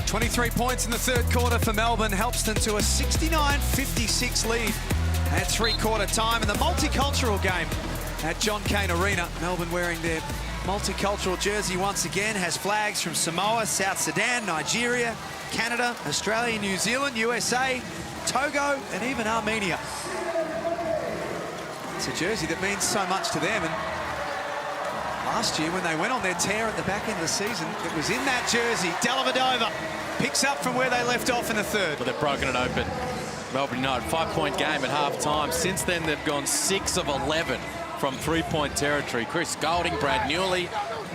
Speaker 6: 23 points in the third quarter for Melbourne helps them to a 69-56 lead at three-quarter time in the multicultural game at John Cain Arena. Melbourne wearing their multicultural jersey once again, has flags from Samoa, South Sudan, Nigeria, Canada, Australia, New Zealand, USA, Togo, and even Armenia. It's a jersey that means so much to them, and last year when they went on their tear at the back end of the season, it was in that jersey. Dellavedova picks up from where they left off in the third.
Speaker 5: But they've broken it open. Melbourne United, 5-point game at half-time. Since then, they've gone 6 of 11 from three-point territory. Chris Golding, Brad Newley,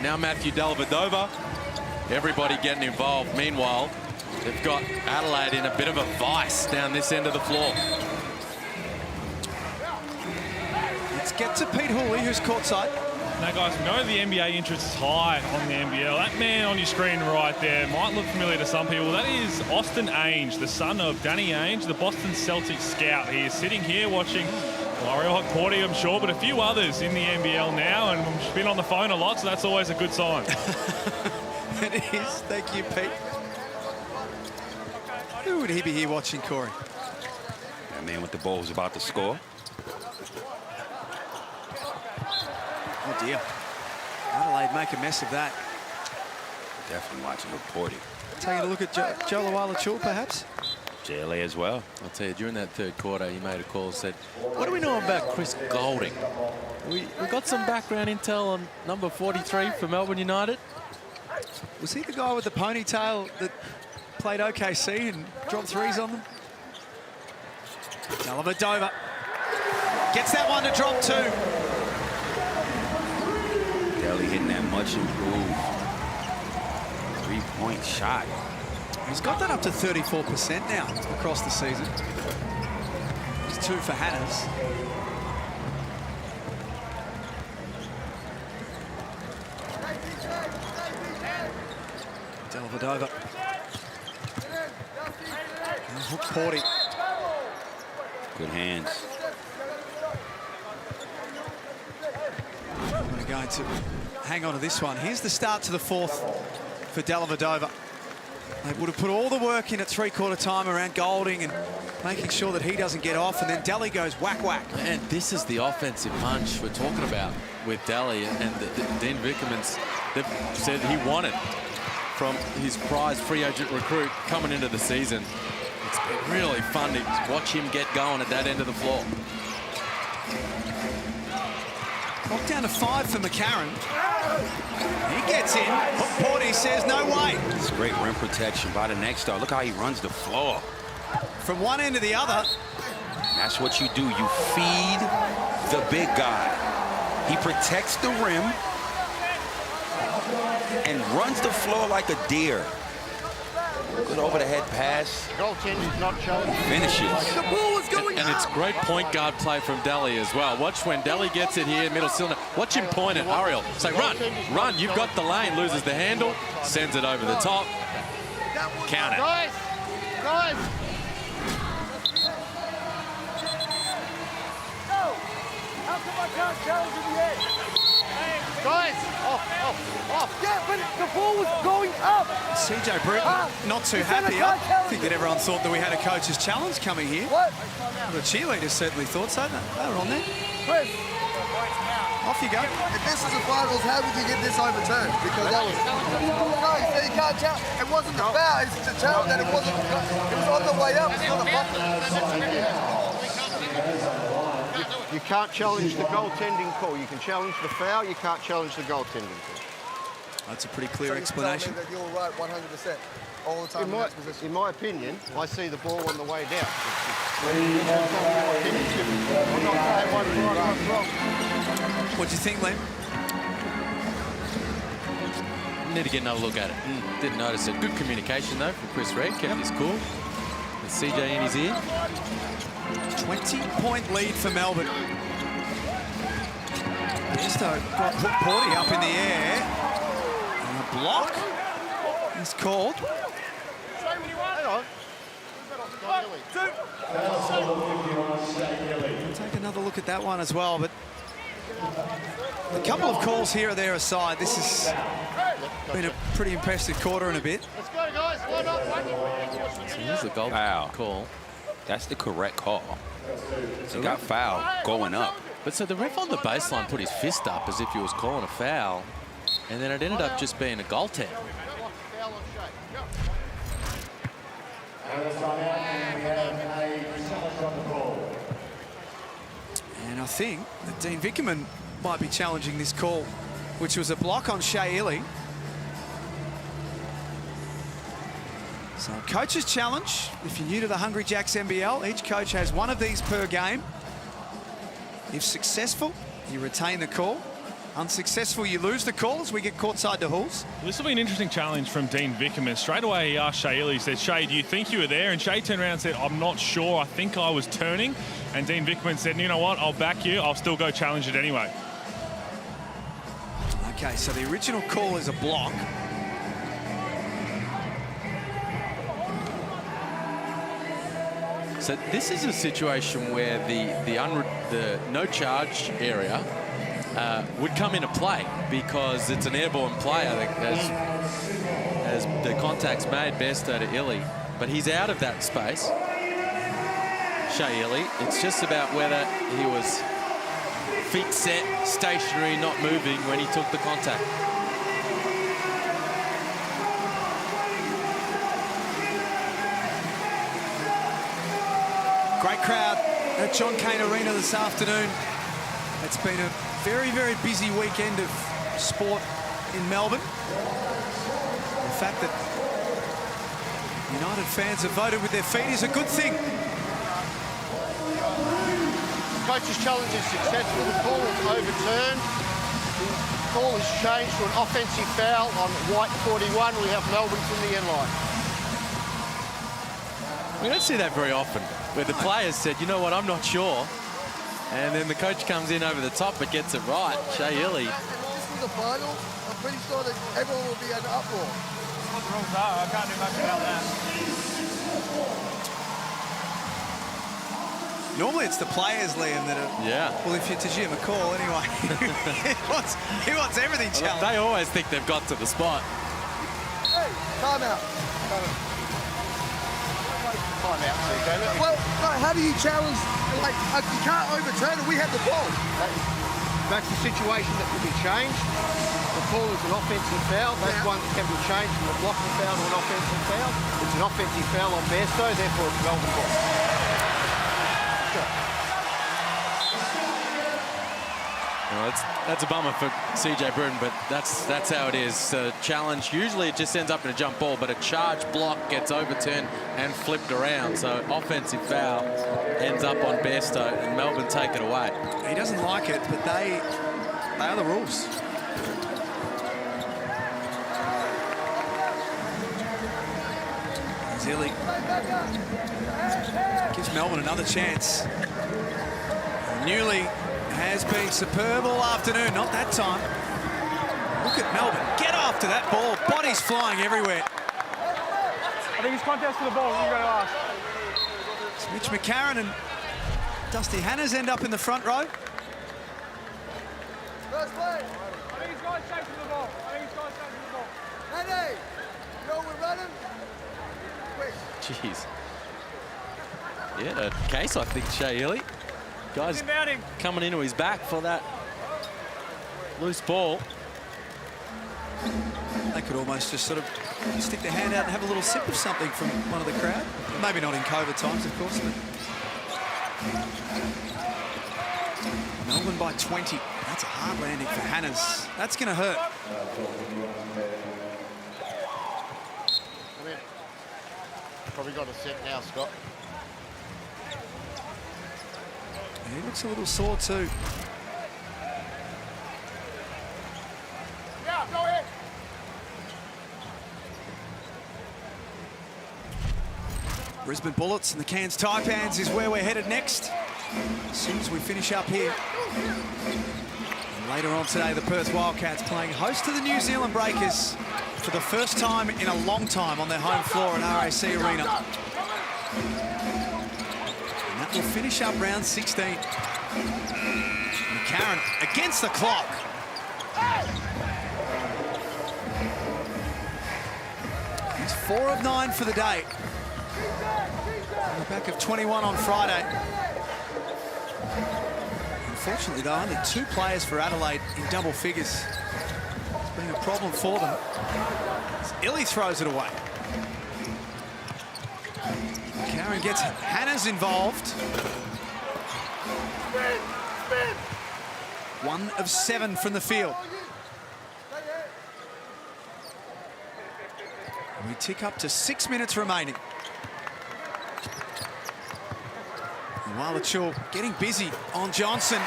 Speaker 5: now Matthew Dellavedova. Everybody getting involved. Meanwhile, they've got Adelaide in a bit of a vice down this end of the floor.
Speaker 6: Let's get to Pete Hooley, who's courtside.
Speaker 4: Now, guys, we know the NBA interest is high on the NBL. That man on your screen right there might look familiar to some people. That is Austin Ainge, the son of Danny Ainge, the Boston Celtics scout. He is sitting here watching Ariel Hotporty, I'm sure, but a few others in the NBL now, and we've been on the phone a lot, so that's always a good sign.
Speaker 6: It is. Thank you, Pete. Who would he be here watching, Corey?
Speaker 10: That man with the ball was about to score.
Speaker 6: Oh, dear. Adelaide make a mess of that.
Speaker 10: Definitely watching Hotporty.
Speaker 6: Taking a look at Joe Lawala-Chul, perhaps?
Speaker 10: JLA as well.
Speaker 5: I'll tell you, during that third quarter, he made a call, said, what do we know about Chris Golding? We got some background intel on number 43 for Melbourne United.
Speaker 6: Was he the guy with the ponytail that played OKC and dropped threes on them? Dellavedova gets that one to drop two.
Speaker 10: Delly hitting that much improved three-point shot.
Speaker 6: He's got that up to 34% now across the season. It's 2 for Hannes. Dellavedova. Hotporty.
Speaker 10: Good hands.
Speaker 6: We're going to hang on to this one. Here's the start to the fourth for Dellavedova. They would have put all the work in at three-quarter time around Golding and making sure that he doesn't get off, and then Delly goes whack-whack.
Speaker 5: And this is the offensive punch we're talking about with Delly, and Dean Vickerman's, they've said he wanted from his prize free agent recruit coming into the season. It's been really fun to watch him get going at that end of the floor.
Speaker 6: Clock down to 5 for McCarron. He gets in. Hotporty says no way.
Speaker 10: It's great rim protection by the next star. Look how he runs the floor.
Speaker 6: From one end to the other.
Speaker 10: That's what you do. You feed the big guy. He protects the rim and runs the floor like a deer. Good over-the-head pass.
Speaker 9: Goaltender's not showing.
Speaker 10: Finishes.
Speaker 9: The ball was going
Speaker 5: And it's great point guard play from Delly as well. Watch when Delly gets it here, middle cylinder. Watch him point at Ariel. Say, run, run. You've got the lane. Loses the handle. Sends it over the top. Count it.
Speaker 9: Guys, guys. How come I can't challenge in the end? Guys, off. Yeah, but the ball was going up.
Speaker 6: CJ Britton not too happy. I think that everyone thought that we had a coach's challenge coming here.
Speaker 9: What?
Speaker 6: The cheerleaders certainly thought so. They were on there.
Speaker 9: Chris.
Speaker 6: Off you go.
Speaker 12: If this is the finals, how would you get this overturned? Because that was... No, you can't challenge. It wasn't the foul. It's a challenge that it wasn't... It was on the way up. It's not a buffer.
Speaker 9: You can't challenge the goaltending call. You can challenge the foul. You can't challenge the goaltending call.
Speaker 6: That's a pretty clear explanation.
Speaker 12: That you're right 100% all the time
Speaker 9: In my opinion, I see the ball on the way down.
Speaker 6: What do you think, Liam?
Speaker 5: Need to get another look at it. Didn't notice it. Good communication, though, from Chris Reid. Kept his cool. With CJ in his ear.
Speaker 6: 20-point lead for Melbourne. Just got Hotporty up in the air. And a block is called. We'll take another look at that one as well, but A couple of calls here or there aside, this has been a pretty impressive quarter and a bit.
Speaker 9: Let's go, guys. Line up.
Speaker 5: So here's the goal call.
Speaker 8: That's the correct call. He got foul going up.
Speaker 5: But so the ref on the baseline put his fist up as if he was calling a foul, and then it ended up just being a goaltend.
Speaker 6: And I think that Dean Vickerman might be challenging this call, which was a block on Shea Illy. So coach's challenge, if you're new to the Hungry Jacks NBL, each coach has one of these per game. If successful, you retain the call. Unsuccessful, you lose the call as we get courtside to Halls.
Speaker 4: This will be an interesting challenge from Dean Vickerman. Straight away, he asked Shea Illy, he said, Shea, do you think you were there? And Shea turned around and said, I'm not sure. I think I was turning. And Dean Vickerman said, you know what? I'll back you. I'll still go challenge it anyway.
Speaker 6: Okay, so the original call is a block.
Speaker 5: So this is a situation where the no charge area would come into play because it's an airborne play, I think, as the contact's made Bairstow to Illy. But he's out of that space. Shea Illy. It's just about whether he was feet set, stationary, not moving when he took the contact.
Speaker 6: Great crowd at John Cain Arena this afternoon. It's been a very, very busy weekend of sport in Melbourne. The fact that United fans have voted with their feet is a good thing.
Speaker 9: Coach's challenge is successful. The call is overturned. The call is changed to an offensive foul on White 41. We have Melbourne from the end line.
Speaker 5: We don't see that very often, where the players said, you know what, I'm not sure. And then the coach comes in over the top but gets it right. Shea Illy.
Speaker 12: If this was a final, I'm pretty sure that everyone will be in uproar.
Speaker 4: What the rules are, I can't do much about that.
Speaker 6: Normally it's the players, Liam, that are...
Speaker 5: Yeah.
Speaker 6: Well, if you're Tajima McCall, anyway, he wants everything challenged.
Speaker 5: They always think they've got to the spot.
Speaker 12: Hey, time out. Well, no, how do you challenge? Like, you can't overturn it. We had the ball.
Speaker 9: That's the situation that can be changed. The call is an offensive foul. That's one that can be changed from a blocking foul to an offensive foul. It's an offensive foul on Bairstow, therefore it's Melbourne ball.
Speaker 5: Well, that's a bummer for CJ Bruton, but that's how it is. Challenge, usually it just ends up in a jump ball, but a charge block gets overturned and flipped around. So offensive foul ends up on Bairstow and Melbourne take it away.
Speaker 6: He doesn't like it, but they are the rules. Illy gives Melbourne another chance. Newley has been superb all afternoon, not that time. Look at Melbourne, get after that ball, bodies flying everywhere.
Speaker 4: I think it's contest for the ball, you go last.
Speaker 6: It's Mitch McCarron and Dusty Hannahs end up in the front row.
Speaker 12: First play.
Speaker 4: I think he's going straight for the ball.
Speaker 12: Hey, you know we're running? Quick.
Speaker 5: Jeez. Yeah, a case, I think, Shea Illy. Guys coming into his back for that loose ball.
Speaker 6: They could almost just sort of stick their hand out and have a little sip of something from one of the crowd. Maybe not in COVID times, of course, but Melbourne by 20. That's a hard landing for Hannahs. That's going to hurt.
Speaker 9: Come in. Probably got a set now, Scott.
Speaker 6: He looks a little sore too.
Speaker 9: Yeah, go ahead.
Speaker 6: Brisbane Bullets and the Cairns Taipans is where we're headed next. As soon as we finish up here. And later on today, the Perth Wildcats playing host to the New Zealand Breakers for the first time in a long time on their home floor at RAC Arena. And that will finish up round 16. McCarron against the clock. He's 4 of 9 for the day. On the back of 21 on Friday. Unfortunately, though, only 2 players for Adelaide in double figures. It's been a problem for them. Illy throws it away. Karen gets Hannah's involved. 1 of 7 from the field. We tick up to 6 minutes remaining. Walachul getting busy on Johnson.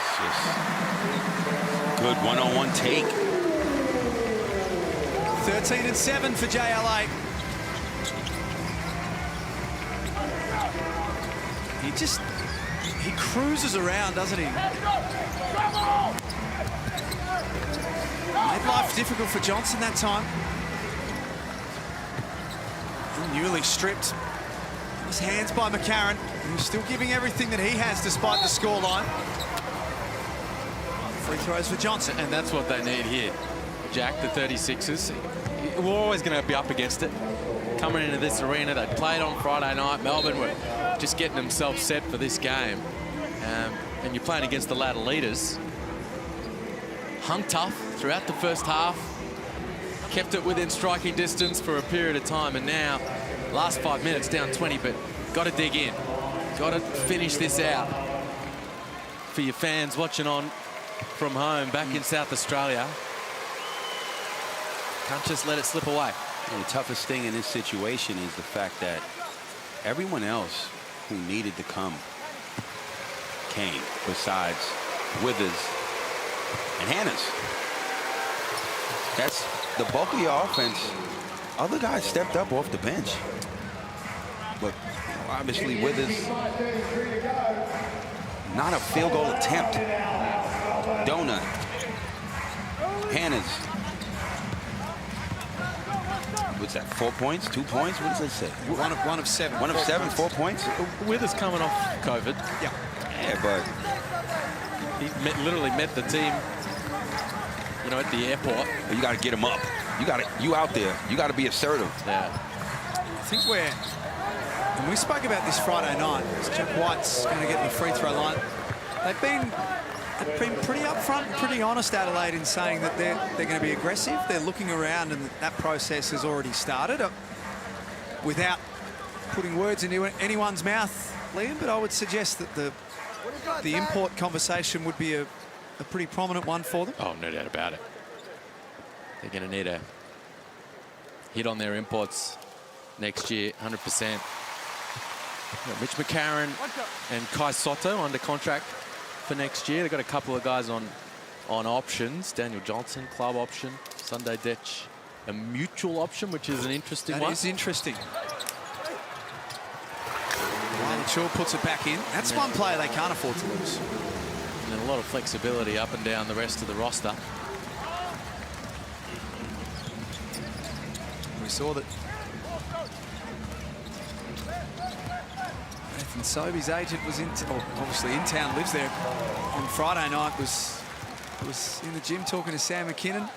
Speaker 10: Good one-on-one take.
Speaker 6: 13 and 7 for JLA. He cruises around, doesn't he? Made life difficult for Johnson that time. Newly stripped. His hands by McCarron, who's still giving everything that he has despite the scoreline. Free throws for Johnson.
Speaker 5: And that's what they need here. Jack, the 36ers. We're always going to be up against it. Coming into this arena, they played on Friday night. Melbourne were just getting themselves set for this game. And you're playing against the ladder leaders. Hung tough throughout the first half. Kept it within striking distance for a period of time, and now last 5 minutes down 20, but got to dig in. Got to finish this out. For your fans watching on from home back in South Australia, can't just let it slip away.
Speaker 10: And the toughest thing in this situation is the fact that everyone else who needed to come came, besides Withers and Hannah's. That's the bulk of your offense. Other guys stepped up off the bench. But obviously Withers, not a field goal attempt. Donut. Hannah's. What's that, 4 points, 2 points? What does it say?
Speaker 6: One of 7.
Speaker 10: 1 of 7, 4 points?
Speaker 5: Withers coming off COVID.
Speaker 6: Yeah.
Speaker 10: Yeah, but
Speaker 5: he literally met the team, you know, at the airport.
Speaker 10: You got to get him up. You out there. You got to be assertive.
Speaker 5: Yeah.
Speaker 6: I think and we spoke about this Friday night. Jack White's going to get the free throw line. They've been pretty upfront and pretty honest, Adelaide, in saying that they're going to be aggressive. They're looking around, and that process has already started. Without putting words into anyone's mouth, Liam, but I would suggest that the import conversation would be a pretty prominent one for them.
Speaker 5: Oh, no doubt about it. They're going to need a hit on their imports next year, 100%. Mitch McCarron and Kai Soto under contract for next year. They've got a couple of guys on options. Daniel Johnson, club option. Sunday Detch, a mutual option, which is an interesting one.
Speaker 6: That is interesting. Shaw puts it back in. That's one player they can't afford to lose.
Speaker 5: And a lot of flexibility up and down the rest of the roster.
Speaker 6: We saw that Nathan Sobey's agent was obviously in town, lives there. On Friday night was in the gym talking to Sam McKinnon,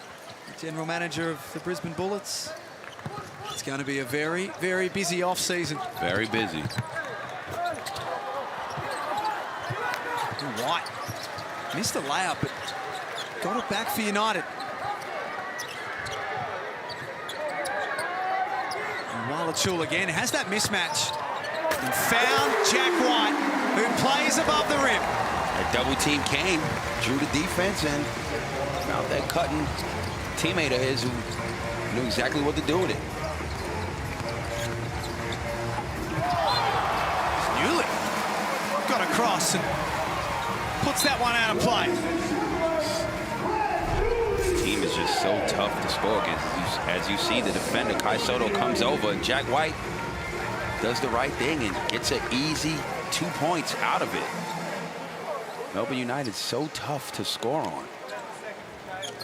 Speaker 6: the general manager of the Brisbane Bullets. It's going to be a very, very busy off-season.
Speaker 10: Very busy.
Speaker 6: White missed a layup, but got it back for United. And Walachul again has that mismatch and found Jack White, who plays above the rim.
Speaker 10: That double team came, drew the defense, and found that cutting teammate of his who knew exactly what to do with it.
Speaker 6: Newley got across and puts that one out of play.
Speaker 10: This team is just so tough to score against. As you see, the defender, Kai Soto, comes over, and Jack White does the right thing and gets an easy 2 points out of it. Melbourne United so tough to score on.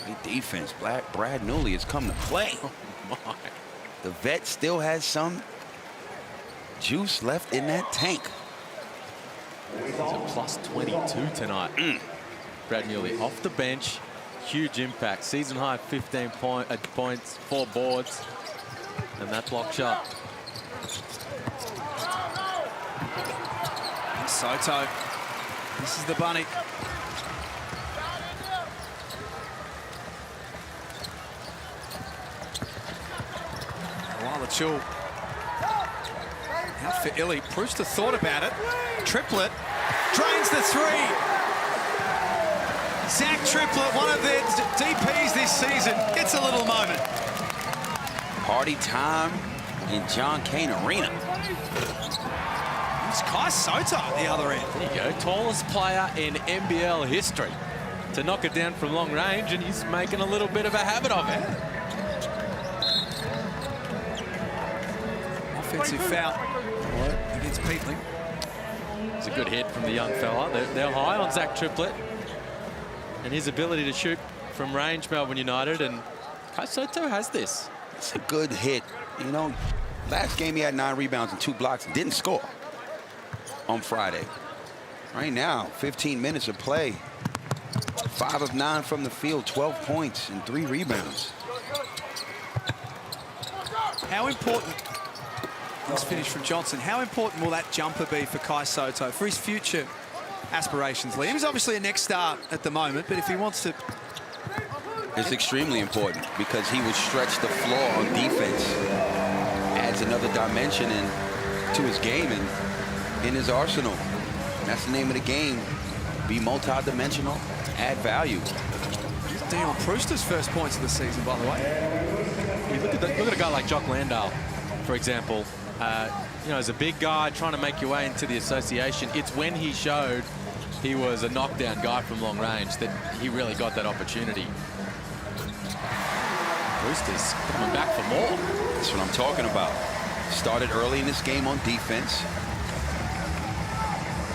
Speaker 10: Great defense. Brad Newley has come to play.
Speaker 5: Oh my.
Speaker 10: The vet still has some juice left in that tank.
Speaker 5: It's a plus 22 tonight. Brad Newley off the bench. Huge impact. Season high 15 points, 4 boards. And that block shot.
Speaker 6: Soto. This is the bunny. Chul. Out for Illy. Brewster thought about it. Triplett drains the three. Zach Triplett, one of their DPs this season, gets a little moment.
Speaker 10: Party time in John Cain Arena.
Speaker 6: It's Kai Soto at the other end.
Speaker 5: There you go. Tallest player in NBL history to knock it down from long range, and he's making a little bit of a habit of it.
Speaker 6: Offensive foul against Peatling.
Speaker 5: It's a good hit from the young fella. They're high on Zach Triplett and his ability to shoot from range, Melbourne United, and Kai Soto has this.
Speaker 10: It's a good hit. You know, last game he had 9 rebounds and 2 blocks. Didn't score on Friday. Right now, 15 minutes of play. 5 of 9 from the field, 12 points and 3 rebounds.
Speaker 6: How important, let's finish from Johnson, how important will that jumper be for Kai Soto, for his future aspirations, Liam? He's obviously a next star at the moment, but if he wants to...
Speaker 10: It's extremely important because he would stretch the floor on defense. Adds another dimension to his game and in his arsenal. And that's the name of the game. Be multi-dimensional, add value.
Speaker 6: Dion Brewster's first points of the season, by the way.
Speaker 5: Look at a guy like Jock Landale, for example. You know, as a big guy trying to make your way into the association, it's when he showed he was a knockdown guy from long range that he really got that opportunity. Brewster's coming back for more.
Speaker 10: That's what I'm talking about. Started early in this game on defense.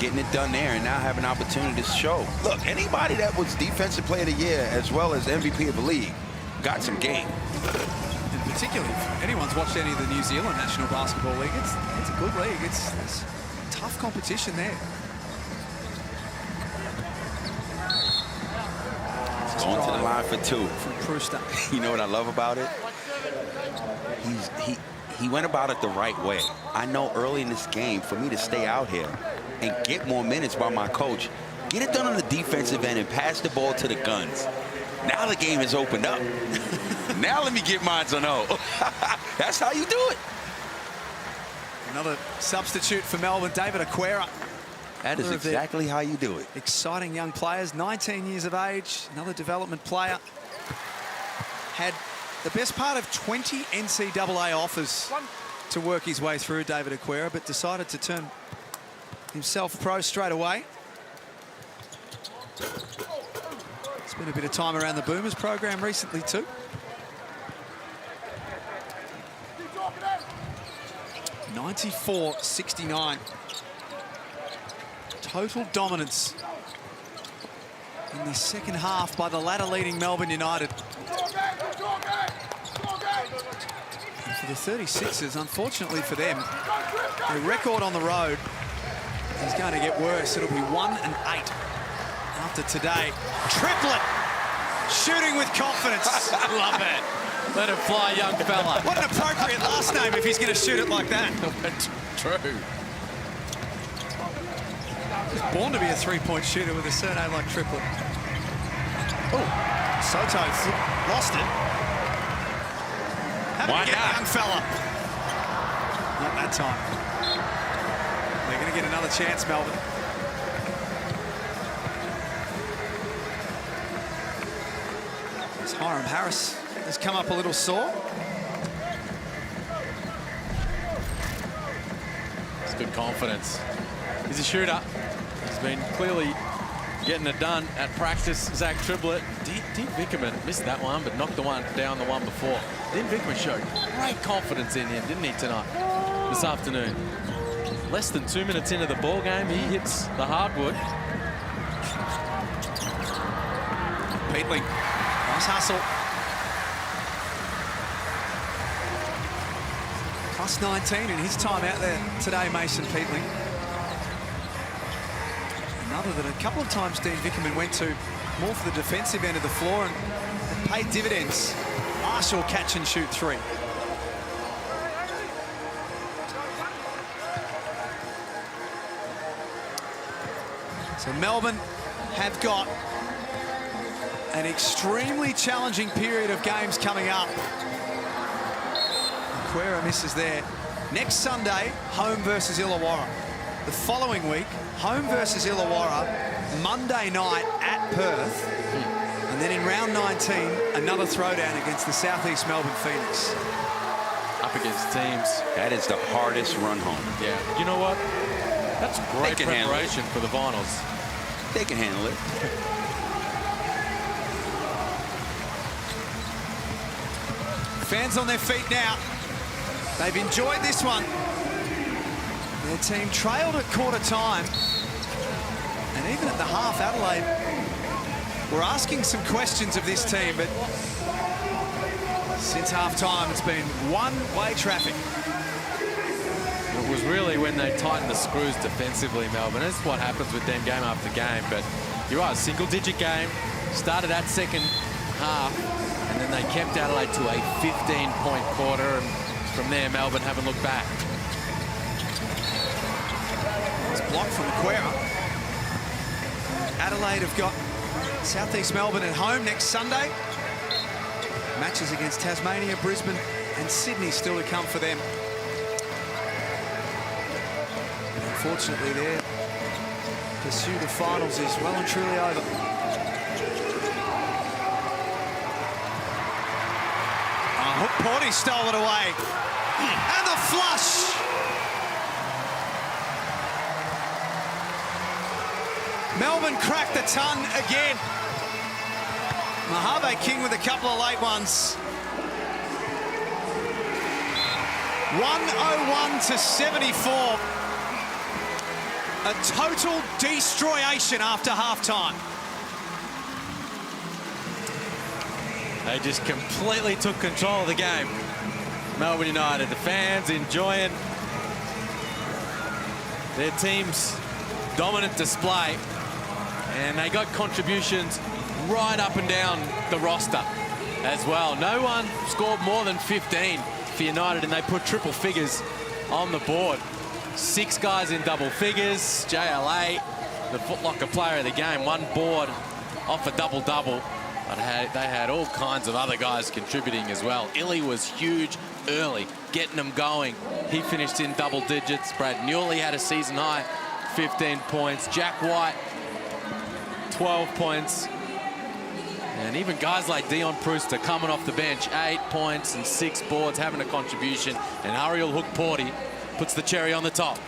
Speaker 10: Getting it done there and now have an opportunity to show. Look, anybody that was Defensive Player of the Year as well as MVP of the league got some game.
Speaker 6: And particularly if anyone's watched any of the New Zealand National Basketball League, it's a good league. It's tough competition there.
Speaker 10: Going to the line for 2.
Speaker 6: From Brewster.
Speaker 10: You know what I love about it? He went about it the right way. I know early in this game, for me to stay out here and get more minutes by my coach, get it done on the defensive end and pass the ball to the guns. Now the game has opened up. Now let me get mine on O. That's how you do it.
Speaker 6: Another substitute for Melbourne, David Aquera.
Speaker 10: That is exactly how you do it.
Speaker 6: Exciting young players, 19 years of age, another development player. Had the best part of 20 NCAA offers to work his way through, David Aquera, but decided to turn himself pro straight away. Spent a bit of time around the Boomers program recently too. (94-69). Total dominance in the second half by the ladder-leading Melbourne United. And for the 36ers, unfortunately for them, their record on the road is going to get worse. It'll be 1-8 after today. Triplett shooting with confidence.
Speaker 5: Love it. Let it fly, young fella.
Speaker 6: What an appropriate last name if he's going to shoot it like that.
Speaker 5: True.
Speaker 6: He's born to be a three-point shooter with a surname like Triplett. Oh, Soto lost it. How did he get a young fella? Not that time. They're going to get another chance, Melbourne. As Hiram Harris has come up a little sore.
Speaker 5: It's good confidence. He's a shooter. He's been clearly getting it done at practice. Zach Triplett. Dean Vickerman missed that one, but knocked the one down the one before. Dean Vickerman showed great confidence in him, didn't he, tonight, this afternoon? Less than 2 minutes into the ball game, he hits the hardwood.
Speaker 6: Peatling, nice hustle. Plus 19 in his time out there today, Mason Peatling. Another that a couple of times Dean Vickerman went to more for the defensive end of the floor and paid dividends. Marshall catch and shoot 3. So Melbourne have got an extremely challenging period of games coming up. Quera misses there. Next Sunday, home versus Illawarra. The following week, home versus Illawarra, Monday night at Perth. And then in round 19, another throwdown against the Southeast Melbourne Phoenix.
Speaker 5: Up against teams.
Speaker 10: That is the hardest run home.
Speaker 5: Yeah. You know what? That's great
Speaker 10: They can handle it.
Speaker 5: preparation for the finals.
Speaker 10: They can handle it.
Speaker 6: Fans on their feet now. They've enjoyed this one. Their team trailed at quarter time. And even at the half, Adelaide were asking some questions of this team, but since half time, it's been one-way traffic.
Speaker 5: It was really when they tightened the screws defensively, Melbourne. That's what happens with them game after game. But you're right, single-digit game. Started that second half, and then they kept Adelaide to a 15-point quarter. And from there, Melbourne haven't looked back.
Speaker 6: It's blocked from Quera. Adelaide have got Southeast Melbourne at home next Sunday. Matches against Tasmania, Brisbane and Sydney still to come for them. Unfortunately, their pursuit of finals is well and truly over. Hook Porty stole it away. And the flush. Melbourne cracked the ton again. Mojave King with a couple of late ones. 101-74. A total destroyation after halftime.
Speaker 5: They just completely took control of the game. Melbourne United, the fans enjoying their team's dominant display. And they got contributions right up and down the roster as well. No one scored more than 15 for United, and they put triple figures on the board. 6 guys in double figures. JLA, the Foot Locker player of the game, 1 board off a double-double. But they had all kinds of other guys contributing as well. Illy was huge early, getting them going. He finished in double digits. Brad Newley had a season high, 15 points. Jack White, 12 points. And even guys like Dion Prewster coming off the bench, 8 points and 6 boards, having a contribution. And Ariel Hook Porty puts the cherry on the top.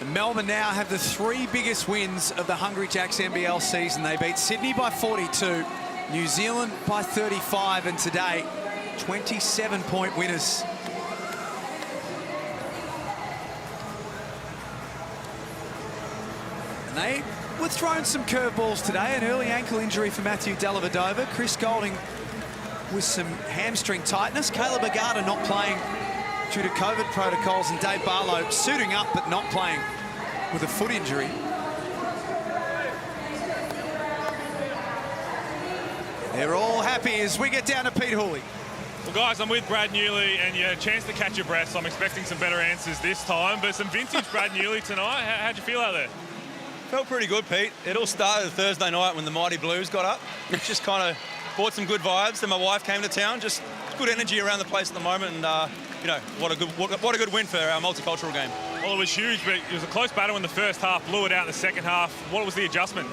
Speaker 6: And Melbourne now have the 3 biggest wins of the Hungry Jacks NBL season. They beat Sydney by 42, New Zealand by 35, and today, 27-point winners. And they were thrown some curveballs today. An early ankle injury for Matthew Dellavedova. Chris Golding with some hamstring tightness. Caleb Agata not playing due to COVID protocols, and Dave Barlow suiting up but not playing with a foot injury. They're all happy as we get down to Pete Hooley.
Speaker 4: Well, guys, I'm with Brad Newley, and you had a chance to catch your breath, so I'm expecting some better answers this time. But some vintage Brad Newley tonight. How'd you feel out there?
Speaker 11: Felt pretty good, Pete. It all started Thursday night when the Mighty Blues got up. It just kind of brought some good vibes. Then my wife came to town. Just good energy around the place at the moment, and you know, what a good win for our multicultural game.
Speaker 4: Well, it was huge, but it was a close battle in the first half. Blew it out in the second half. What was the adjustment?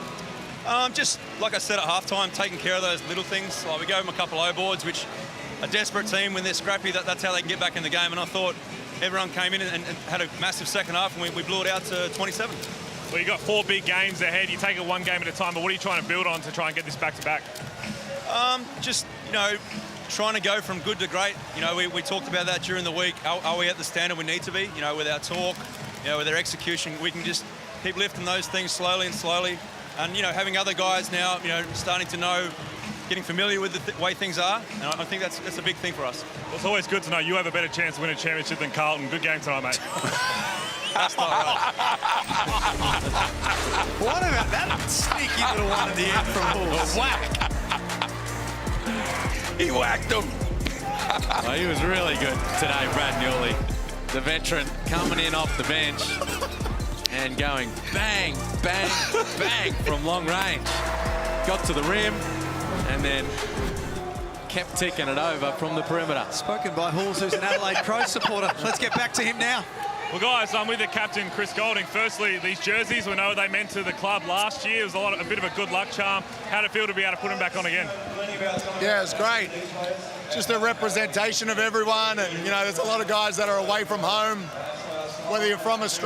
Speaker 11: Just like I said at halftime, taking care of those little things. Like we gave them a couple of O-boards, which a desperate team when they're scrappy, that's how they can get back in the game. And I thought everyone came in and had a massive second half, and we blew it out to 27.
Speaker 4: Well, you got 4 big games ahead. You take it 1 game at a time, but what are you trying to build on to try and get this back-to-back?
Speaker 11: Just, you know, trying to go from good to great. You know, we talked about that during the week. Are we at the standard we need to be? You know, with our talk, you know, with our execution, we can just keep lifting those things slowly and slowly. And, you know, having other guys now, you know, starting to know, getting familiar with the way things are. And I think that's a big thing for us.
Speaker 4: Well, it's always good to know you have a better chance to win a championship than Carlton. Good game tonight, mate.
Speaker 11: That's not right.
Speaker 6: What about that sneaky little one at the end from Bulls?
Speaker 11: Whack. He whacked him.
Speaker 5: Well, he was really good today, Brad Newley, the veteran coming in off the bench. and going bang, bang, bang from long range. Got to the rim and then kept ticking it over from the perimeter.
Speaker 3: Spoken by Halls, who's an Adelaide Crows supporter. Let's get back to him now.
Speaker 4: Well, guys, I'm with the captain, Chris Golding. Firstly, these jerseys, we know what they meant to the club last year. It was a bit of a good luck charm. How'd it feel to be able to put them back on again?
Speaker 9: Yeah, it's great. Just a representation of everyone, and, you know, there's a lot of guys that are away from home, whether you're from Australia